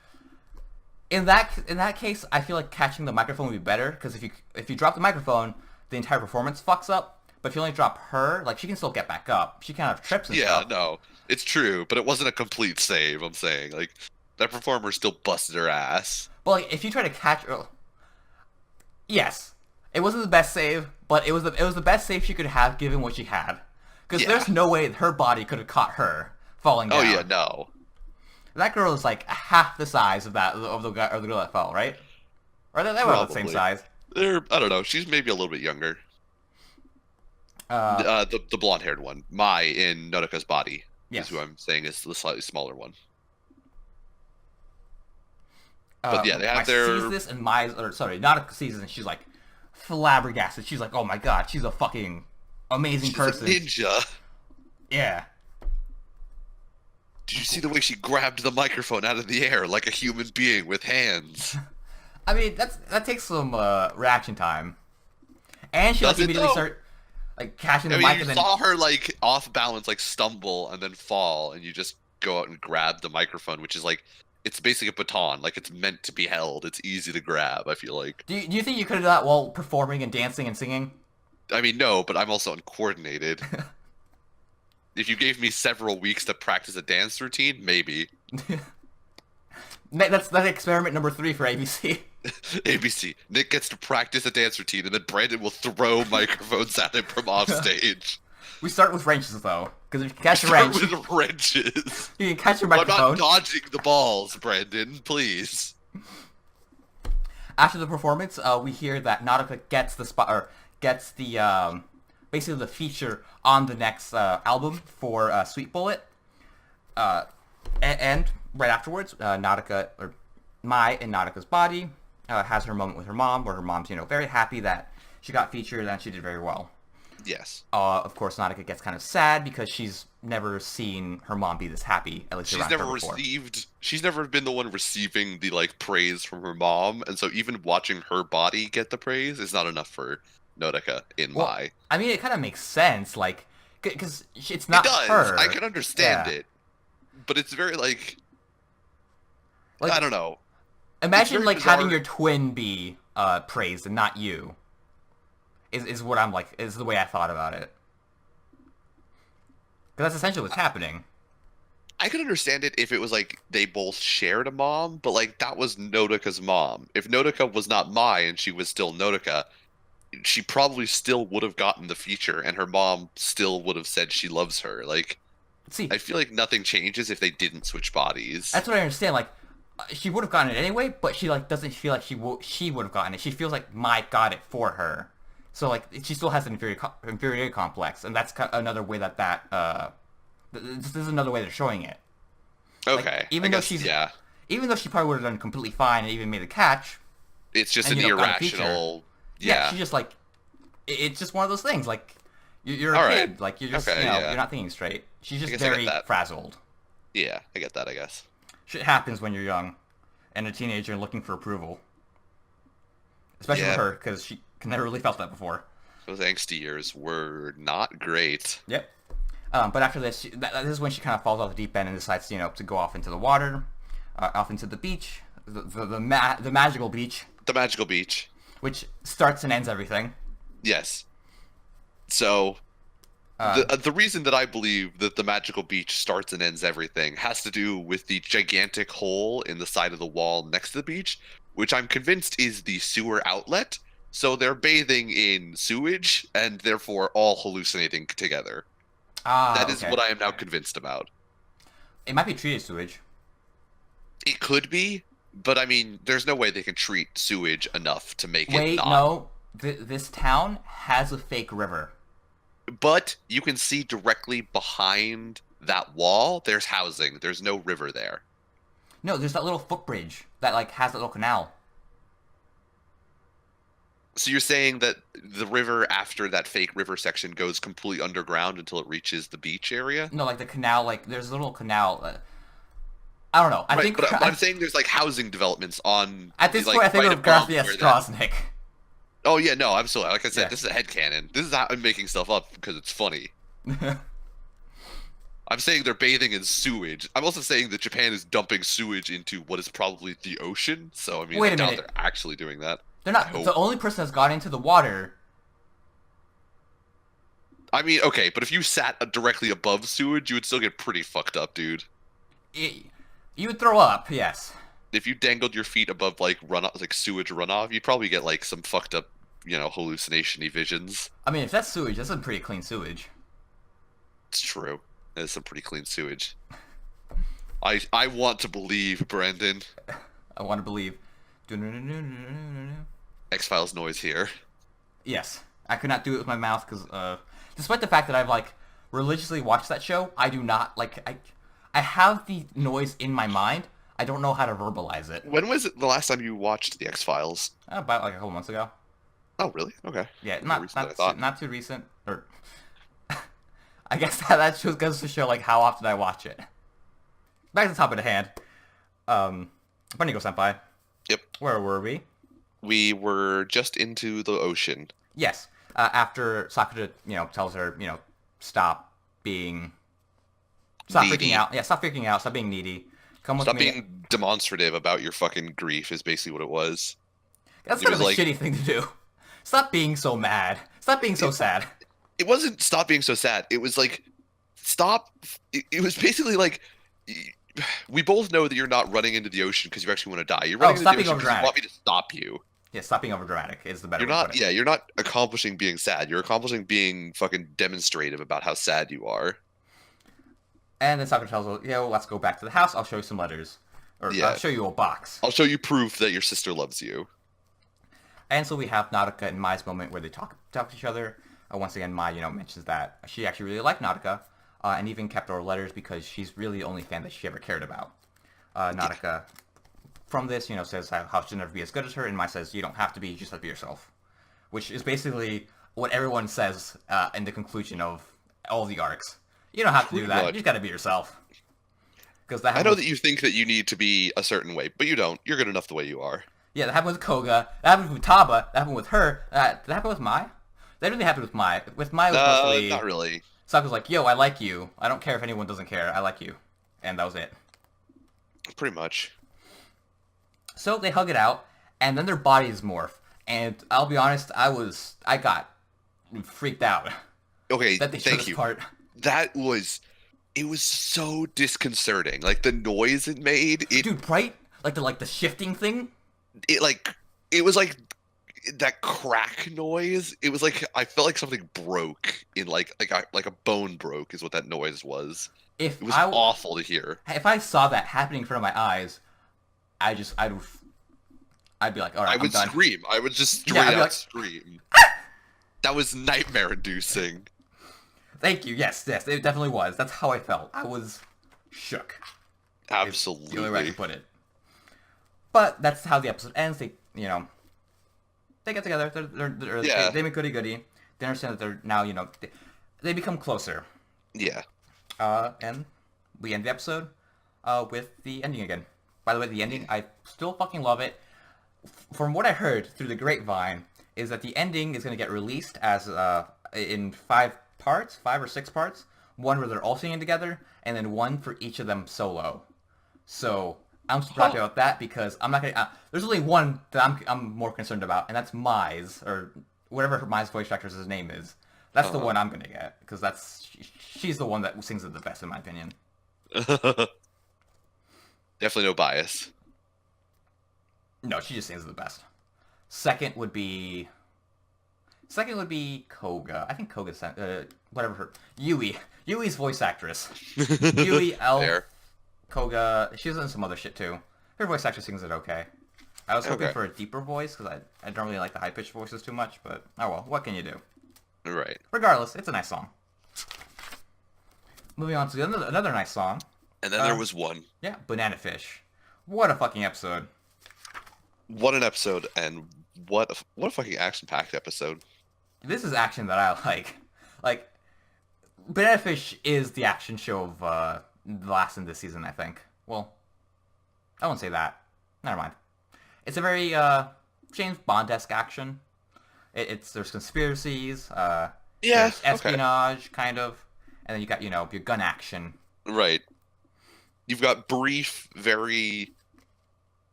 in that case, I feel like catching the microphone would be better because if you drop the microphone, the entire performance fucks up. But if you only drop her, like she can still get back up. She kind of trips and Yeah, stuff. no, it's true, but it wasn't a complete save. I'm saying like that performer still busted her ass. But like if you try to catch her, yes, it wasn't the best save, but it was the best save she could have given what she had. Because Yeah. there's no way her body could have caught her falling down. Oh yeah, no. That girl is like half the size of the girl that fell, right? Or they were about the same Probably. size. I don't know. She's maybe a little bit younger. Uh, The blonde haired one, Mai in Notika's body, yes. is who I'm saying is the slightly smaller one. But yeah, they have Mai their sees this and Nautica sees this and she's like flabbergasted. She's like, oh my god, she's a fucking amazing she's person. a ninja. Yeah. Did you see the way she grabbed the microphone out of the air like a human being with hands? I mean, that takes some reaction time. And she like Does it, immediately though? start like catching the I mean, mic you and then saw her like off balance, like stumble and then fall, and you just go out and grab the microphone, which is like it's basically a baton, like it's meant to be held. It's easy to grab. I feel like. do you think you could have done that while performing and dancing and singing? I mean, no, but I'm also uncoordinated. If you gave me several weeks to practice a dance routine, maybe. That's experiment number 3 for ABC. ABC. Nick gets to practice a dance routine, and then Brandon will throw microphones at him from off stage. We start with wrenches though, because if you catch a Start wrench, with wrenches. you can catch your I'm microphone. not dodging the balls, Brandon. Please. After the performance, we hear that Nautica gets the spot or gets the basically the feature on the next album for Sweet Bullet. And right afterwards, Nautica or Mai in Nautica's body has her moment with her mom, where her mom's very happy that she got featured and she did very well. Yes. Of course, Nautica gets kind of sad because she's never seen her mom be this happy. At least She's around never her before. she's never been the one receiving the like praise from her mom, and so even watching her body get the praise is not enough for Notica in Well, Mai. I mean, it kind of makes sense, like, because it's not It does. her. I can understand Yeah. it. But it's very like Like, I don't know. imagine very like having bizarre. your twin be praised and not you. Is what I'm like is the way I thought about it. Because that's essentially what's happening. I could understand it if it was like they both shared a mom, but like that was Notica's mom. If Notica was not Mai and she was still Notica, she probably still would have gotten the feature and her mom still would have said she loves her. Like See, I feel like nothing changes if they didn't switch bodies. that's what I understand. Like, she would have gotten it anyway, but she like doesn't feel like she would have gotten it. She feels like Mai got it for her. So like she still has an inferiority complex, and that's another way this is another way they're showing it. Okay. even I though guess, she's- yeah. Even though she probably would have done completely fine and even made a catch, It's just and an you don't got a feature. irrational yeah, she just like it's just one of those things. Like you're a All kid, right. like you're just Okay, yeah. you're not thinking straight. She's just guess I get very that. frazzled. Yeah, I get that, I guess. Shit happens when you're young and a teenager and looking for approval, especially Yeah. with her because she never really felt that before. Those angsty years were not great. Yep. But after this, this is when she kind of falls off the deep end and decides, to go off into the water, off into the beach, the magical beach, The magical beach. which starts and ends everything. Yes. So the reason that I believe that the magical beach starts and ends everything has to do with the gigantic hole in the side of the wall next to the beach, which I'm convinced is the sewer outlet. So they're bathing in sewage and therefore all hallucinating together. That is Okay. what I am now convinced about. It might be treated sewage. It could be, but I mean, there's no way they can treat sewage enough to make it Wait, not. no. This town has a fake river. But you can see directly behind that wall, there's housing. There's no river there. No, there's that little footbridge that like has that little canal. So you're saying that the river after that fake river section goes completely underground until it reaches the beach area? No, like the canal, like there's a little canal. I don't know. I Right, think but I'm saying there's like housing developments on at this like, point, I think right we're above grasping at where straws, Nick. Oh yeah, no, absolutely. Like I said, Yeah. this is a headcanon. This is how I'm making stuff up because it's funny. I'm saying they're bathing in sewage. I'm also saying that Japan is dumping sewage into what is probably the ocean. So I mean, Wait I a doubt minute. they're actually doing that. They're I not hope. the only person that's gone into the water. I mean, okay, but if you sat directly above sewage, you would still get pretty fucked up, dude. You would throw up, yes. If you dangled your feet above like runoff, like sewage runoff, you'd probably get like some fucked up, hallucination-y visions. I mean, if that's sewage, that's some pretty clean sewage. It's true. There's some pretty clean sewage. I want to believe, Brandon. I want to believe. X-Files noise here. Yes, I could not do it with my mouth because, despite the fact that I've like religiously watched that show, I do not like. I have the noise in my mind. I don't know how to verbalize it. When was it the last time you watched the X-Files? About like a couple months ago. Oh, really? Okay. Yeah, More recent than I thought. not too recent. Or I guess that just goes to show like how often I watch it. Back to the topic at hand. Bunnigo Senpai. Yep. Where were we? We were just into the ocean. Yes. After Sakura, tells her, stop being, stop Needy. freaking out. Yeah, stop freaking out. Stop being needy. Come with Stop me. being demonstrative about your fucking grief is basically what it was. That's it kind of a was like- shitty thing to do. Stop being so mad. Stop being so sad. It wasn't stop being so sad. It was like stop. It was basically like we both know that you're not running into the ocean because you actually want to die. You're running into stop the being ocean because you overdramatic. want me to stop you. Yeah, stop being overdramatic is the better You're way to not. put it. Yeah, you're not accomplishing being sad. You're accomplishing being fucking demonstrative about how sad you are. And then Sakura tells her, let's go back to the house. I'll show you some letters. Or Yeah. I'll show you a box. I'll show you proof that your sister loves you. And so we have Nautica and Mai's moment where they talk to each other. Once again, Mai, mentions that she actually really liked Nautica, and even kept her letters because she's really the only fan that she ever cared about. Nautica, from this, says how she'll never be as good as her, and Mai says, you don't have to be, you just have to be yourself. Which is basically what everyone says in the conclusion of all the arcs. You don't have to do Pretty that, much. you just gotta be yourself. Because that I happened know that you think that you need to be a certain way, but you don't. You're good enough the way you are. Yeah, that happened with Koga. That happened with Taba. That happened with her. Did that happen with Mai? That really happened with Mai. With Mai, it was mostly Not really. Sakura's like, yo, I like you. I don't care if anyone doesn't care. I like you. And that was it. Pretty much. So they hug it out, and then their bodies morph. And I'll be honest, I got freaked out Okay, that they showed thank this you. part. It was so disconcerting. Like the noise it made, Dude, right? Like the shifting thing? it was like that crack noise. It was like I felt like something broke in like a bone broke is what that noise was. If It was I awful to hear. if I saw that happening in front of my eyes, I'd be like, all right, I I'm would done. scream. I would just straight I'd be out like, scream. That was nightmare inducing. Thank you. Yes, it definitely was. That's how I felt. I was shook. Is the only way I Absolutely. can put it. But that's how the episode ends. They get together. Yeah. They make goody. They understand that they're now, they become closer. Yeah. And we end the episode with the ending again. By the way, the ending, I still fucking love it. From what I heard through the grapevine, is that the ending is going to get released as in 5 or 6 parts. One where they're all singing together, and then one for each of them solo. So I'm super happy about that because I'm not gonna. There's only one that I'm more concerned about, and that's Mai's or whatever Mai's voice actor's name is. That's the one I'm gonna get because she's the one that sings it the best in my opinion. Definitely no bias. No, she just sings it the best. Second would be Koga. I think Koga's whatever her Yui. Yui's voice actress. Yui L. Fair. Koga. She was in some other shit too. Her voice actress sings it okay. I was hoping Okay. for a deeper voice because I don't really like the high pitched voices too much. But oh well, what can you do? Right. Regardless, it's a nice song. Moving on to another nice song. And then there was one. Yeah, Banana Fish. What a fucking episode. What an episode, and what a fucking action-packed episode. This is action that I like. Like, Banana Fish is the action show of the last in this season, I think. Well, I won't say that. Never mind. It's a very James Bond-esque action. There's conspiracies, Yeah. there's Okay. espionage, kind of, and then you got your gun action, Right. You've got brief, very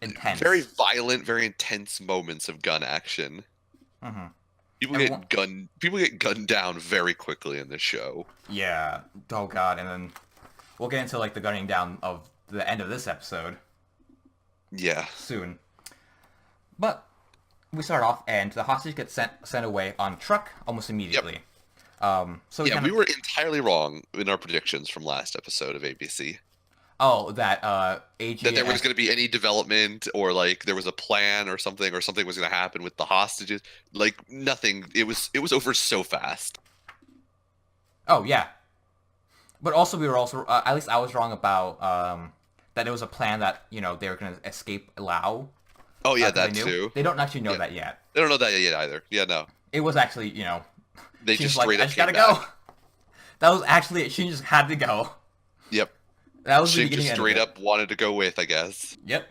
intense. violent, very intense moments of gun action. Hmm People And one, get gunned down very quickly in this show. yeah, oh god, and then we'll get into like the gunning down of the end of this episode Yeah. soon. But we start off, and the hostage gets sent away on a truck almost immediately. So we Yeah, kind we of were entirely wrong in our predictions from last episode of ABC. that AG That there was and going to be any development or like there was a plan or something was going to happen with the hostages. Like nothing. It was over so fast. oh yeah, but also we were also at least I was wrong about that it was a plan that they were gonna escape Lao Oh yeah, because they that knew too. they don't actually know Yeah. that yet. They don't know that yet either. Yeah, no. It was actually They she's just like straight I up just came gotta go. back. That was actually it. She just had to go. Yep. That was the She beginning just end straight of it. up wanted to go with, I guess. Yep.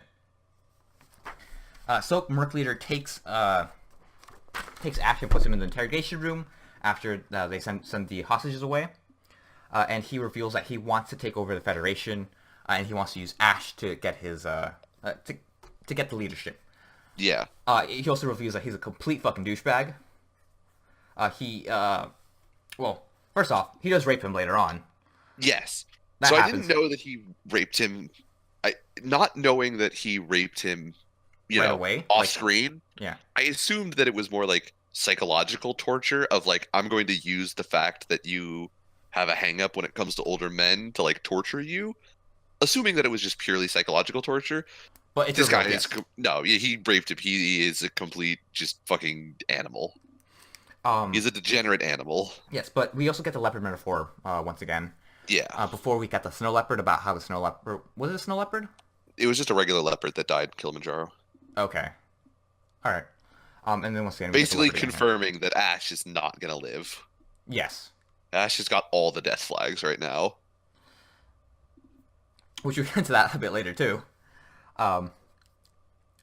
So Merc Leader takes Ash and puts him in the interrogation room after they send the hostages away, and he reveals that he wants to take over the Federation, and he wants to use Ash to get his to get the leadership. Yeah. He also reveals that he's a complete fucking douchebag. Well, first off, he does rape him later on. Yes. That So I happens didn't know that he raped him. Not knowing that he raped him, right away. off Like, screen. yeah. I assumed that it was more like psychological torture of like I'm going to use the fact that you have a hang up when it comes to older men to like torture you, assuming that it was just purely psychological torture. But it's This guy revealed, is yes. no, he raped him. He is a complete just fucking animal. He's a degenerate animal. Yes, but we also get the leopard metaphor once again. Yeah. Before we got the snow leopard about how the snow leopard was it a snow leopard? It was just a regular leopard that died in Kilimanjaro. Okay, all right. And then once again, we get the Basically leopard again here. confirming that Ash is not gonna live. Yes, Ash has got all the death flags right now. which we'll get into that a bit later too.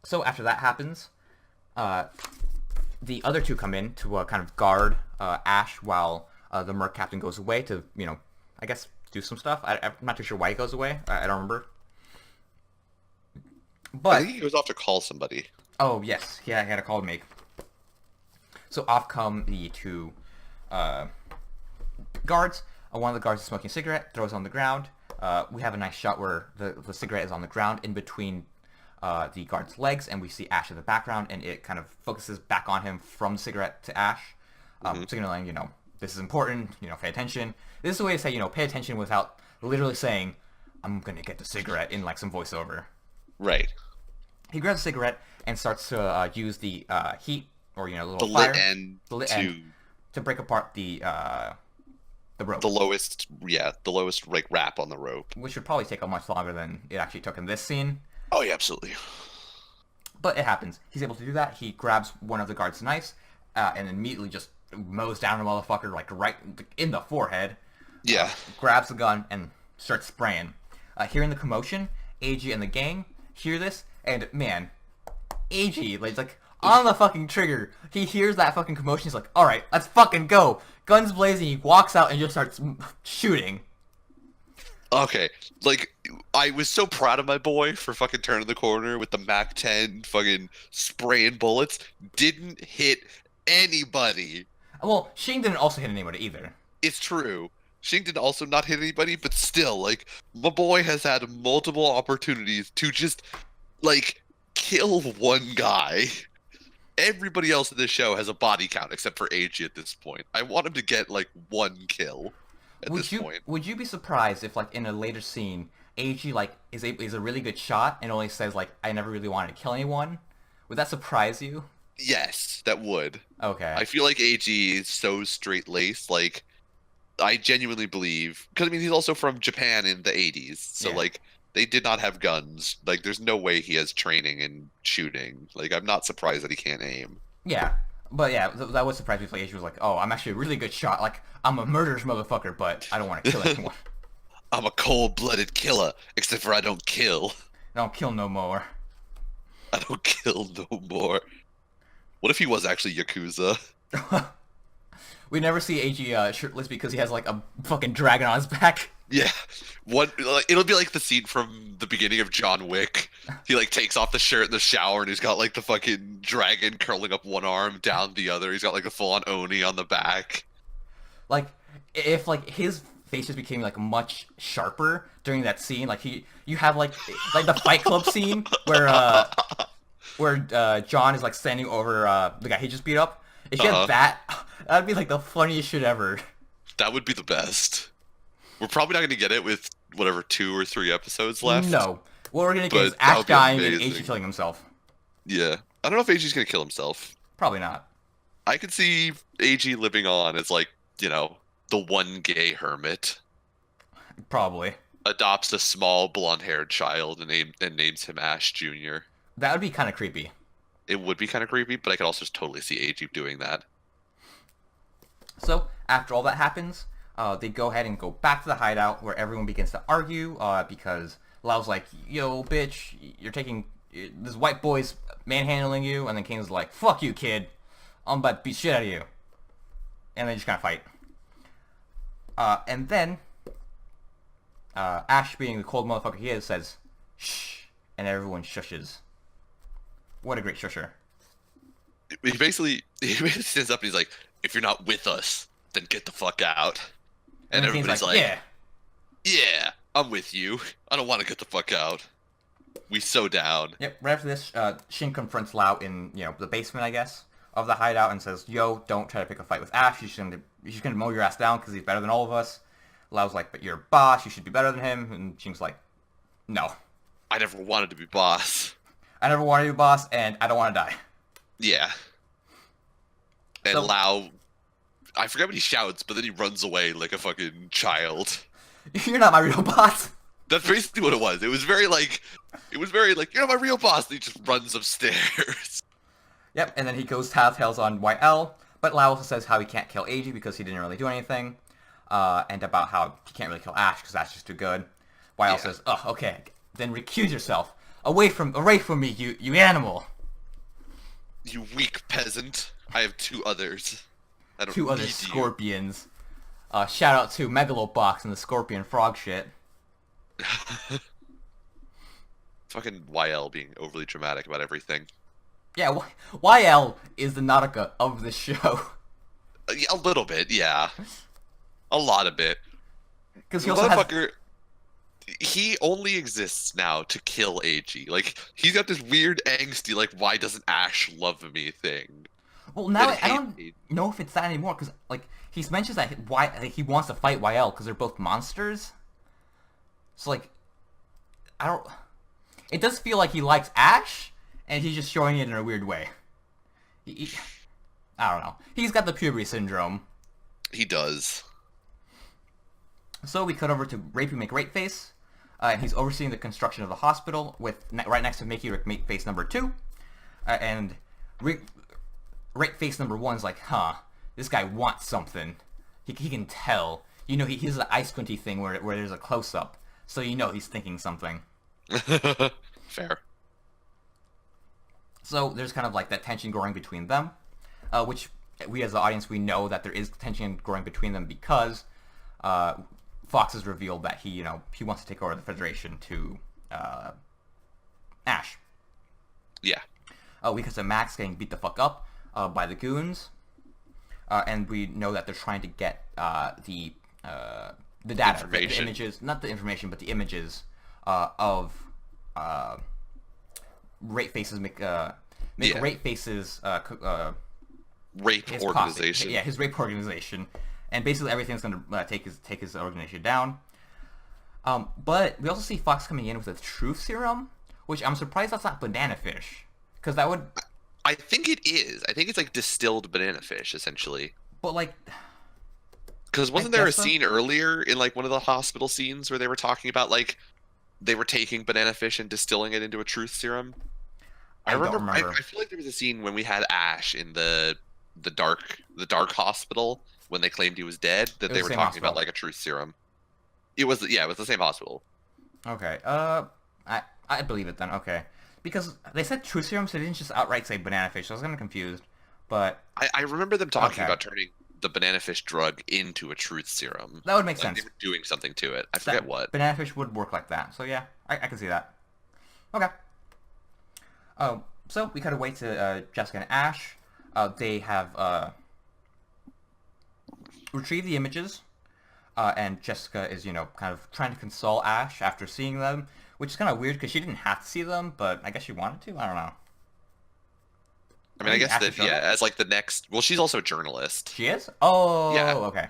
So after that happens, the other two come in to kind of guard Ash while the Merc Captain goes away to I guess do some stuff. I'm not too sure why he goes away. I don't remember. I But think he goes off to call somebody. oh yes, yeah, he had a call to make. So off come the two guards. One of the guards is smoking a cigarette, throws it on the ground. We have a nice shot where the cigarette is on the ground in between the guard's legs, and we see Ash in the background, and it kind of focuses back on him from the cigarette to Ash, signaling, this is important, pay attention. This is a way to say, pay attention without literally saying, I'm gonna get the cigarette in like some voiceover. Right. He grabs a cigarette and starts to use the heat or little The fire, lit end the lit to end, to break apart the rope, the lowest like wrap on the rope. which would probably take a much longer than it actually took in this scene. Oh yeah, absolutely. But it happens. He's able to do that. He grabs one of the guard's knives and immediately just mows down the motherfucker like right in the forehead. Yeah. Grabs the gun and starts spraying. Hearing the commotion, AG and the gang hear this, and man, AG like on the fucking trigger. He hears that fucking commotion. He's like, "All right, let's fucking go." Guns blazing. He walks out and just starts shooting. Okay. Like I was so proud of my boy for fucking turning the corner with the Mac 10 fucking spraying bullets. Didn't hit anybody. Well, Shane didn't also hit anybody either. It's true. Shing did also not hit anybody, but still, like, my boy has had multiple opportunities to just, like, kill one guy. Everybody else in this show has a body count except for AG at this point. I want him to get, like, one kill at this point. Would you be surprised if like in a later scene, AG like is a really good shot and only says like I never really wanted to kill anyone? Would that surprise you? Yes, that would. Okay. I feel like AG is so straight-laced, like, I genuinely believe, because I mean he's also from Japan in the 80s, so Yeah. like they did not have guns. Like there's no way he has training in shooting. Like I'm not surprised that he can't aim. Yeah. But yeah, that would surprise me if like AG was like, oh, I'm actually a really good shot. Like I'm a murderous motherfucker, but I don't want to kill anyone. I'm a cold-blooded killer, except for I don't kill. I don't kill no more. I don't kill no more. What if he was actually Yakuza? We never see AG shirtless because he has like a fucking dragon on his back. Yeah, it'll be like the scene from the beginning of John Wick. He like takes off the shirt in the shower and he's got like the fucking dragon curling up one arm, down the other. He's got like a full-on Oni on the back. Like, if like his face just became like much sharper during that scene, like you have like the Fight Club scene where John is like standing over the guy he just beat up. If you had that, that'd be like the funniest shit ever. That would be the best. We're probably not going to get it with whatever 2 or 3 episodes left. No, what we're gonna get is But that Ash would be dying and amazing. AG killing himself. Yeah, I don't know if AG's going to kill himself. Probably not. I could see AG living on as like, the one gay hermit. Probably. Adopts a small blonde-haired child and names him Ash Jr. That would be kind of creepy. It would be kind of creepy, but I could also just totally see AG doing that. So after all that happens, they go ahead and go back to the hideout where everyone begins to argue because Lao's like, "Yo, bitch, you're taking this white boy's manhandling you," and then King's like, "Fuck you, kid. I'm about to beat shit out of you," and they just kind of fight. And then Ash, being the cold motherfucker he is, says, "Shh," and everyone shushes. What a great shusher. He basically stands up and he's like, "If you're not with us, then get the fuck out." And then King's everybody's like, "Yeah." "Yeah, I'm with you. I don't want to get the fuck out. We so down." Yep. Right after this, Shin confronts Lao in the basement, I guess, of the hideout, and says, "Yo, don't try to pick a fight with Ash. He's gonna mow your ass down because he's better than all of us." Lao's like, "But you're a boss. You should be better than him." And Shin's like, "No, I never wanted to be boss. I never wanted to be boss, and I don't want to die." Yeah. And So- Lao, I forget what he shouts, but then he runs away like a fucking child. You're not my real boss. That's basically what it was. It was very like, "You're not my real boss." And he just runs upstairs. Yep. And then he goes tails on YL, but Lao also says how he can't kill AG because he didn't really do anything, and about how he can't really kill Ash because Ash is too good. YL Yeah. says, "Oh, okay. Then recuse yourself. Away from me, you animal." You weak peasant. I have 2 others. I don't 2 other need you. scorpions. Shout out to Megalobox and the scorpion frog shit. Fucking YL being overly dramatic about everything. Yeah, YL is the Nautica of the show. A little bit, yeah. A lot of it. Because he The also has... motherfucker, he only exists now to kill AG. Like, he's got this weird angsty, like, "Why doesn't Ash love me" thing. Well, now that I don't hate- know if it's that anymore, because, like, he mentions that he wants to fight YL because they're both monsters. So, like, I don't... It does feel like he likes Ash, and he's just showing it in a weird way. I don't know. He's got the puberty syndrome. He does. So we cut over to Rapey McRapeface. He's overseeing the construction of the hospital right next to Makey McFace number 2. And Rapeface number 1's like, "Huh, this guy wants something. He can tell. He has the eye squinty thing where there's a close-up. So he's thinking something." Fair. So there's kind of like that tension growing between them, which we as the audience, we know that there is tension growing between them because Fox has revealed that he wants to take over the Federation to Ash. Yeah. Because of Max getting beat the fuck up by the goons, and we know that they're trying to get the data, the Information. images, not the information, but the images of Rapeface's Rapeface's Rape his organization. posse. Yeah, his rape organization, and basically everything's going to take his organization down. But we also see Fox coming in with a truth serum, which I'm surprised that's not banana fish, because that would. I think it is. I think it's like distilled banana fish, essentially. But like, Because wasn't there a guess so. scene earlier in like one of the hospital scenes where they were talking about like they were taking banana fish and distilling it into a truth serum? I don't remember. I feel like there was a scene when we had Ash in the dark hospital when they claimed he was dead that It they was were the talking same about hospital. like a truth serum. It was the same hospital. Okay. I believe it then. Okay. Because they said truth serum, so they didn't just outright say banana fish. So I was kind of confused. but I remember them talking Okay. about turning the banana fish drug into a truth serum. that would make Like they sense. were doing something to it. I That forget what. banana fish would work like that. So yeah, I can see that. Okay. So we cut away to Jessica and Ash. They have retrieved the images, and Jessica is, kind of trying to console Ash after seeing them, which is kind of weird because she didn't have to see them, but I guess she wanted to. I don't know. I mean, I guess Ash that showed yeah, up? as like the next. Well, she's also a journalist. She is? Oh, Yeah. okay.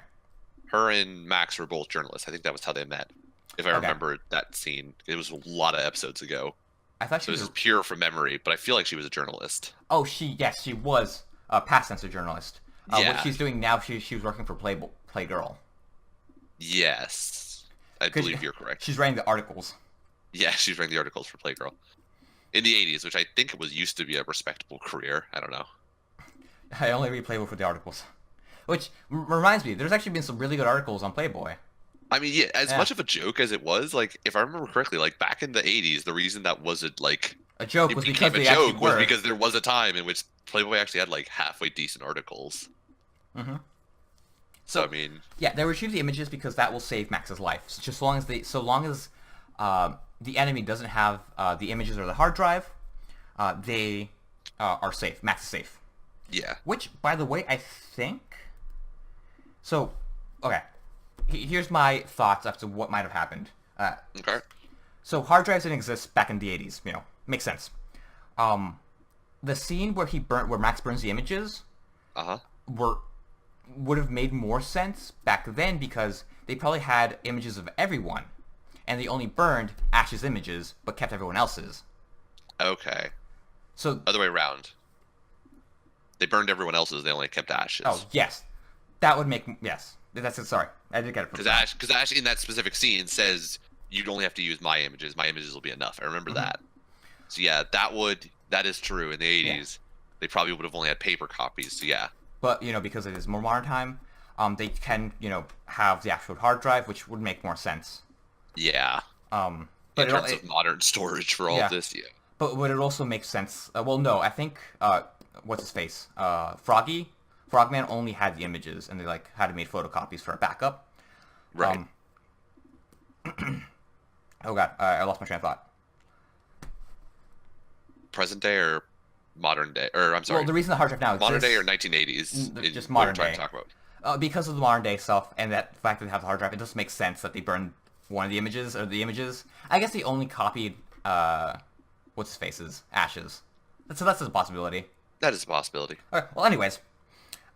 Her and Max were both journalists. I think that was how they met. If I Okay. remember that scene, it was a lot of episodes ago. I thought she So this was. is pure from memory, but I feel like she was a journalist. Oh, yes, she was a past tense journalist. What Yeah. she's doing now, she was working for Playgirl. Yes, I 'Cause believe you're correct. She's writing the articles. Yeah, she's writing the articles for Playgirl in the '80s, which I think it was used to be a respectable career. I don't know. I only read Playboy for the articles. Which reminds me, there's actually been some really good articles on Playboy. I mean, yeah, as Yeah. much of a joke as it was, like if I remember correctly, like back in the '80s, the reason that wasn't like A joke it was became because a they actually joke was were. because there was a time in which Playboy actually had like halfway decent articles. hmm So I mean, Yeah, they retrieve the images because that will save Max's life. So just so long as the enemy doesn't have the images or the hard drive, they are safe. Max is safe. yeah, Which, by the way, I think. So, okay. Here's my thoughts as to what might have happened. okay, So hard drives didn't exist back in the 80s. Makes sense. The scene where Max burns the images uh-huh. would have made more sense back then because they probably had images of everyone, and they only burned Ash's images but kept everyone else's. Okay. So, Other way around. They burned everyone else's. They only kept Ash's. oh yes, that would make yes. That's it. Sorry, I did get it. Because Ash in that specific scene says you'd only have to use my images. My images will be enough. I remember that. So yeah, that is true. In the '80s, they probably would have only had paper copies. So yeah, But because it is more modern time, they can have the actual hard drive, which would make more sense. yeah. But In terms of modern storage for all yeah. of this, yeah. But would it also make sense? Well, no, I think what's his face? Frogman only had the images, and they had to make photocopies for a backup. Right. Oh god, I lost my train of thought. Present day or modern day, or I'm sorry, Well, the reason the hard drive now modern day or exists, 1980s. just what we're modern trying day. to talk about. Because of the modern day stuff, and that fact that they have the hard drive, it doesn't make sense that they burned one of the images or the images. I guess they only copied what's his face's Ashes. So that's a possibility. That is a possibility. Okay, well, anyways,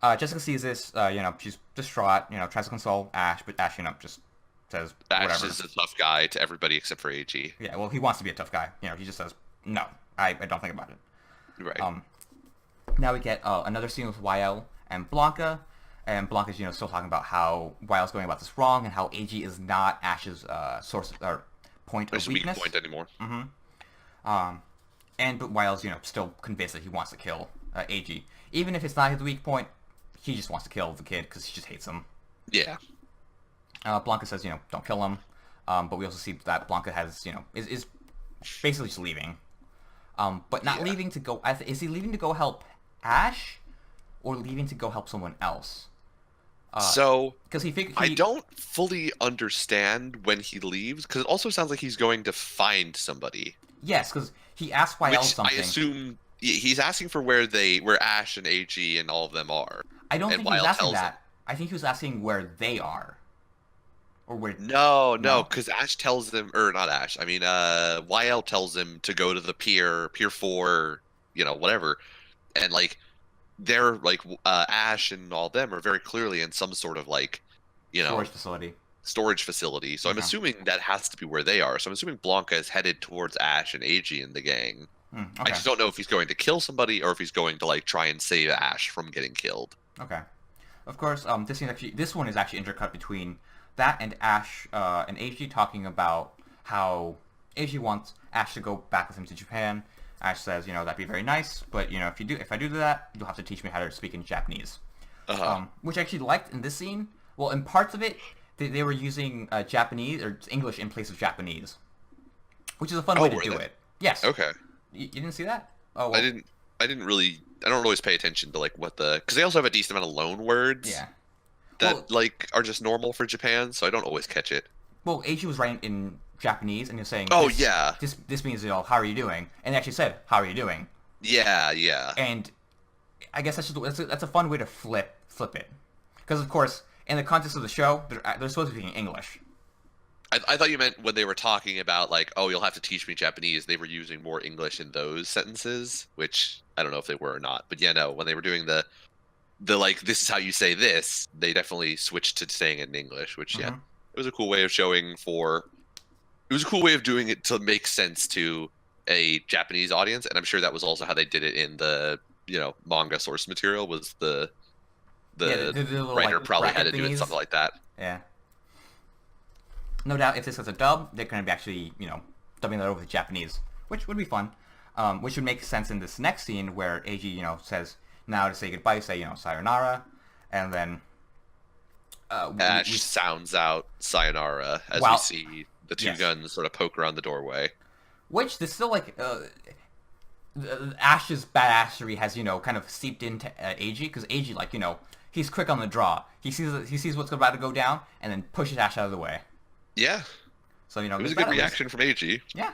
Jessica sees this. She's distraught. Tries to console Ash, but Ash, just says Ash whatever. is a tough guy to everybody except for AG. Yeah, well, he wants to be a tough guy. He just says no. I don't think about it. Right. Now we get another scene with YL and Blanca, and Blanca's still talking about how YL's going about this wrong and how AG is not Ash's source or point There's of a weak weakness. point anymore. But YL's still convinced that he wants to kill AG, even if it's not his weak point. He just wants to kill the kid because he just hates him. Yeah. Blanca says, don't kill him. But we also see that Blanca is basically just leaving. But not leaving to go. Is he leaving to go help Ash, or leaving to go help someone else? So Because I don't fully understand when he leaves because it also sounds like he's going to find somebody. Yes, because he asked YL Which something. I assume he's asking for where Ash and AG and all of them are. I don't and think he was YL asking tells that. I think he was asking where they are, or where. No, No? because Ash tells them, or not Ash. I mean, YL tells him to go to the Pier 4, whatever, and they're Ash and all them are very clearly in some sort of Storage facility. storage facility. So I'm Okay. assuming that has to be where they are. So I'm assuming Blanca is headed towards Ash and AG and the gang. I Okay. just don't know if he's going to kill somebody or if he's going to try and save Ash from getting killed. Okay. Of course, this one is actually intercut between that and Ash and AG talking about how AG wants Ash to go back with him to Japan. Ash says, that'd be very nice, but if I do that, you'll have to teach me how to speak in Japanese. Which I actually liked in this scene. Well, in parts of it, they were using Japanese or English in place of Japanese, which is a fun way to were do they? it. Yes. Okay. You didn't see that? Oh, I well, didn't really I don't always pay attention to like what the, because they also have a decent amount of loan words Yeah. that Well, like are just normal for Japan, so I don't always catch it. well, Eiji was writing in Japanese, and he was saying, Oh this, yeah, this means, how are you doing? And they actually said, how are you doing? yeah, yeah. And I guess that's a fun way to flip it, because of course, in the context of the show, they're supposed to be speaking English. I thought you meant when they were talking about like, oh, you'll have to teach me Japanese. They were using more English in those sentences, which I don't know if they were or not. But yeah, no, when they were doing the like, this is how you say this, they definitely switched to saying it in English, which yeah, Mhm. it was a cool way of showing for. It was a cool way of doing it to make sense to a Japanese audience, and I'm sure that was also how they did it in the manga source material. Was the Yeah, the the little writer like probably had to bracket do it thingies. something like that. Yeah. No doubt, if this was a dub, they're going to be actually, dubbing that over to Japanese, which would be fun. Which would make sense in this next scene where Eiji, says, now to say goodbye, say, sayonara, and then Ash sounds out sayonara as we Wow. see the two Yes. guns sort of poke around the doorway. which there's still like Ash's badassery has kind of seeped into Eiji, because Eiji, like, he's quick on the draw. He sees what's about to go down and then pushes Ash out of the way. Yeah, So it was there's a that good at least. reaction from Eiji. Yeah.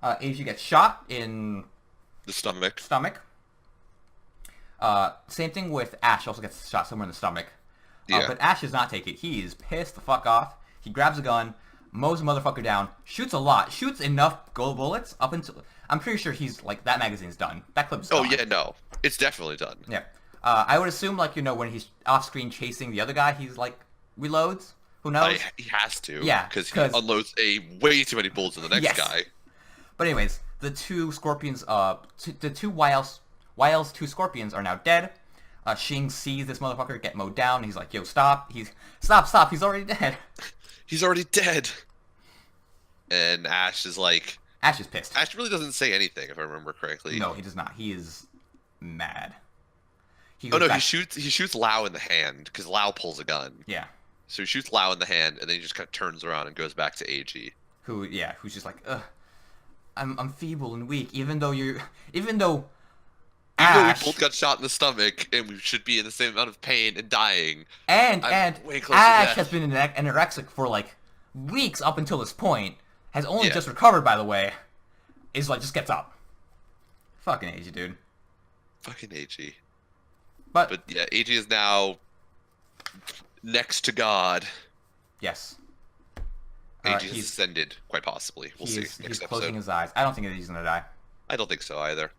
Eiji gets shot in The stomach. stomach. Same thing with Ash. Also gets shot somewhere in the stomach. Yeah. But Ash does not take it. He is pissed the fuck off. He grabs a gun, mows the motherfucker down, shoots a lot, shoots enough gold bullets up until I'm pretty sure he's like that magazine's done. That clip's Oh gone. yeah, no, it's definitely done. Yeah. I would assume like when he's off screen chasing the other guy, he's like reloads. Who knows? He has to. Yeah, because he 'cause- unloads way too many bullets in the next Yes. guy. But anyways, the two scorpions, the two YL's two scorpions are now dead. Shing sees this motherfucker get mowed down. And he's like, "Yo, stop! Stop! He's already dead." He's already dead. And Ash is like, Ash is pissed. Ash really doesn't say anything if I remember correctly. No, he does not. He is mad. He Oh goes no, back- he shoots Lau in the hand because Lau pulls a gun. Yeah. So he shoots Lau in the hand, and then he just kind of turns around and goes back to Eiji. Who's just like, ugh, I'm feeble and weak, even though even though Even though we Ash both got shot in the stomach, and we should be in the same amount of pain and dying. and I'm way closer to Ash death. has been anorexic for like weeks up until this point, has only Yeah. just recovered, by the way, is like just gets up. Fucking Eiji, dude. Fucking Eiji. But But yeah, Eiji is now next to God. yes, Eiji has he's ascended, quite possibly. We'll see he's next closing episode. his eyes. I don't think he's gonna die. I don't think so either.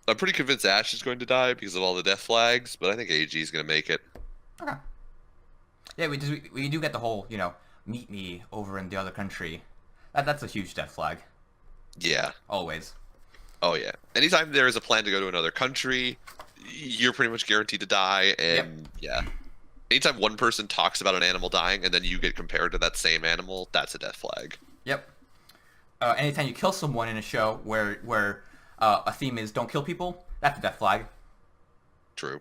I'm pretty convinced Ash is going to die because of all the death flags, but I think Eiji is going to make it. Okay. Yeah, we do get the whole meet me over in the other country. That's a huge death flag. Yeah. Always. Oh yeah. Anytime there is a plan to go to another country, you're pretty much guaranteed to die. And yeah. Anytime one person talks about an animal dying and then you get compared to that same animal, that's a death flag. Yep. Anytime you kill someone in a show where a theme is don't kill people, that's a death flag. True.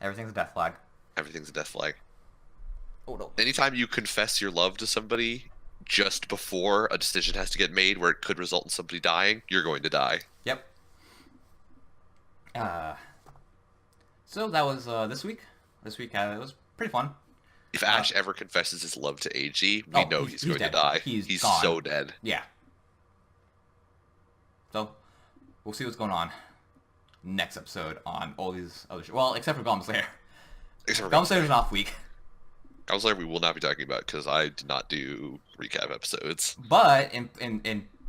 Everything's a death flag. Everything's a death flag. Oh no. Anytime you confess your love to somebody just before a decision has to get made where it could result in somebody dying, you're going to die. Yep. So that was this week. This week it was pretty fun. If Ash ever confesses his love to Eiji, we Oh, know he's he's going dead. to die. He's gone. so dead. Yeah. So we'll see what's going on next episode on all these other shows. Well, except for Goblin Slayer. Except for Goblin Slayer's an off week. Goblin Slayer we will not be talking about because I did not do recap episodes. But in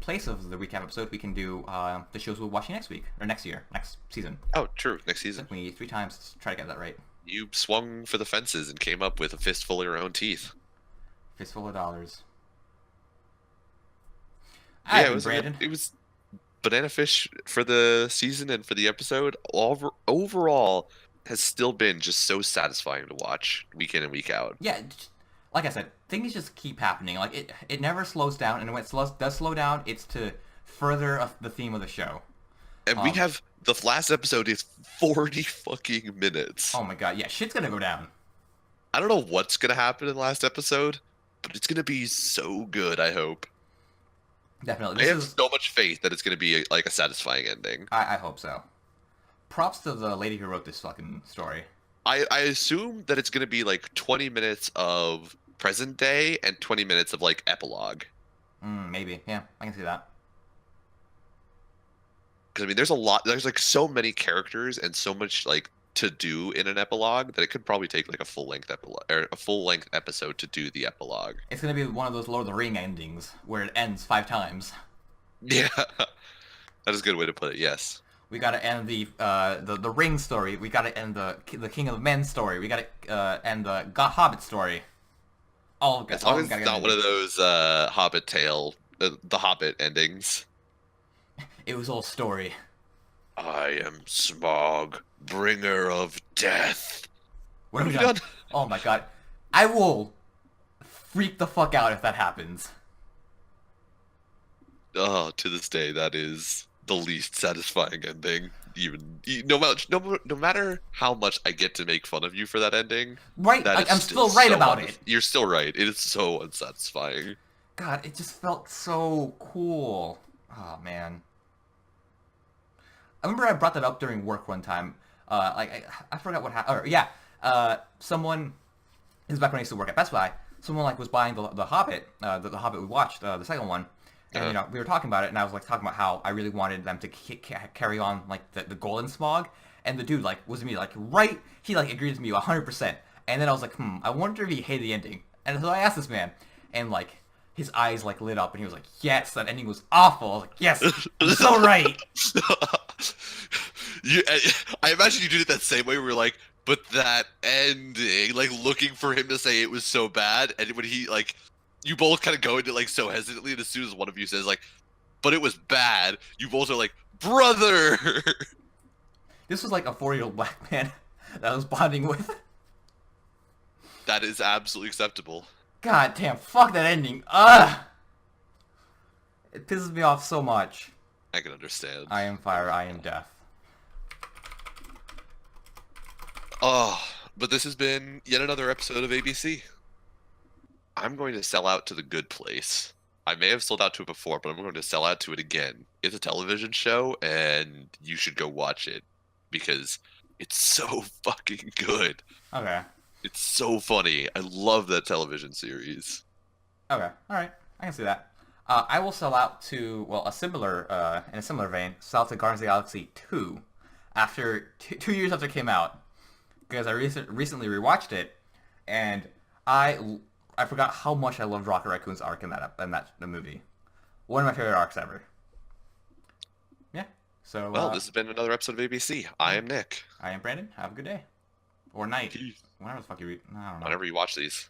place of the recap episode, we can do the shows we're watching next week or next year, next season. Oh, true. Next season. Took me 3 times to try to get that right. You swung for the fences and came up with a fistful of your own teeth. Fistful of dollars. Yeah, I've been Brandon. it was Banana Fish for the season and for the episode. Overall, has still been just so satisfying to watch week in and week out. Yeah, like I said, things just keep happening. Like it never slows down, and when it does slow down, it's to further the theme of the show. And we have the last episode is 40 fucking minutes. Oh my god, yeah, shit's gonna go down. I don't know what's gonna happen in the last episode, but it's gonna be so good. I hope. Definitely. I This have is, so much faith that it's gonna be like a satisfying ending. I hope so. props to the lady who wrote this fucking story. I assume that it's gonna be like 20 minutes of present day and 20 minutes of like epilogue. Maybe. Yeah, I can see that. Because I mean, there's a lot. There's like so many characters and so much like to do in an epilogue that it could probably take like a full length epilogue or a full length episode to do the epilogue. It's gonna be one of those Lord of the Ring endings where it ends 5 times. Yeah, that is a good way to put it. Yes. We gotta end the ring story. We gotta end the King of Men story. We gotta end the Hobbit story. As long as it's not one of those Hobbit tale, the Hobbit endings. It was all story. I am Smog, bringer of death. What have we done? Oh my god. I will freak the fuck out if that happens. Oh, to this day, that is the least satisfying ending. Even no matter how much I get to make fun of you for that ending, Right, that like, is I'm still right about it. You're still right. It is so unsatisfying. God, it just felt so cool. Oh man. I remember I brought that up during work one time. I forgot what happened. Yeah, someone. This is back when I used to work at Best Buy. Someone like was buying the Hobbit, the Hobbit we watched, the second one, and you know we were talking about it, and I was like talking about how I really wanted them to carry on like the Golden Smog, and the dude like was me like right. He like agreed with me 100%, and then I was like, I wonder if he hated the ending, and so I asked this man, and like his eyes like lit up, and he was like, yes, that ending was awful. I was like, yes, I'm so right. I imagine you did it that same way. Where we're like, but that ending, like looking for him to say it was so bad, and when he like, you both kind of go into like so hesitantly, and as soon as one of you says like, but it was bad, you both are like, brother. This was like a 4-year-old black man that I was bonding with. That is absolutely acceptable. God damn, fuck that ending. Ugh! It pisses me off so much. I can understand. I am fire, I am death. Oh, but this has been yet another episode of ABC. I'm going to sell out to The Good Place. I may have sold out to it before, but I'm going to sell out to it again. It's a television show, and you should go watch it because it's so fucking good. Okay. It's so funny. I love that television series. Okay, alright. I can see that. I will sell out to, well, in a similar vein, sell out to Guardians of the Galaxy 2 after 2 years after it came out. Because I recently rewatched it, and I forgot how much I loved Rocket Raccoon's arc in the movie. One of my favorite arcs ever. Yeah. So. Well, this has been another episode of ABC. I am Nick. I am Brandon. Have a good day, or night, Peace. whenever the fuck you read. I don't know. Whenever you watch these.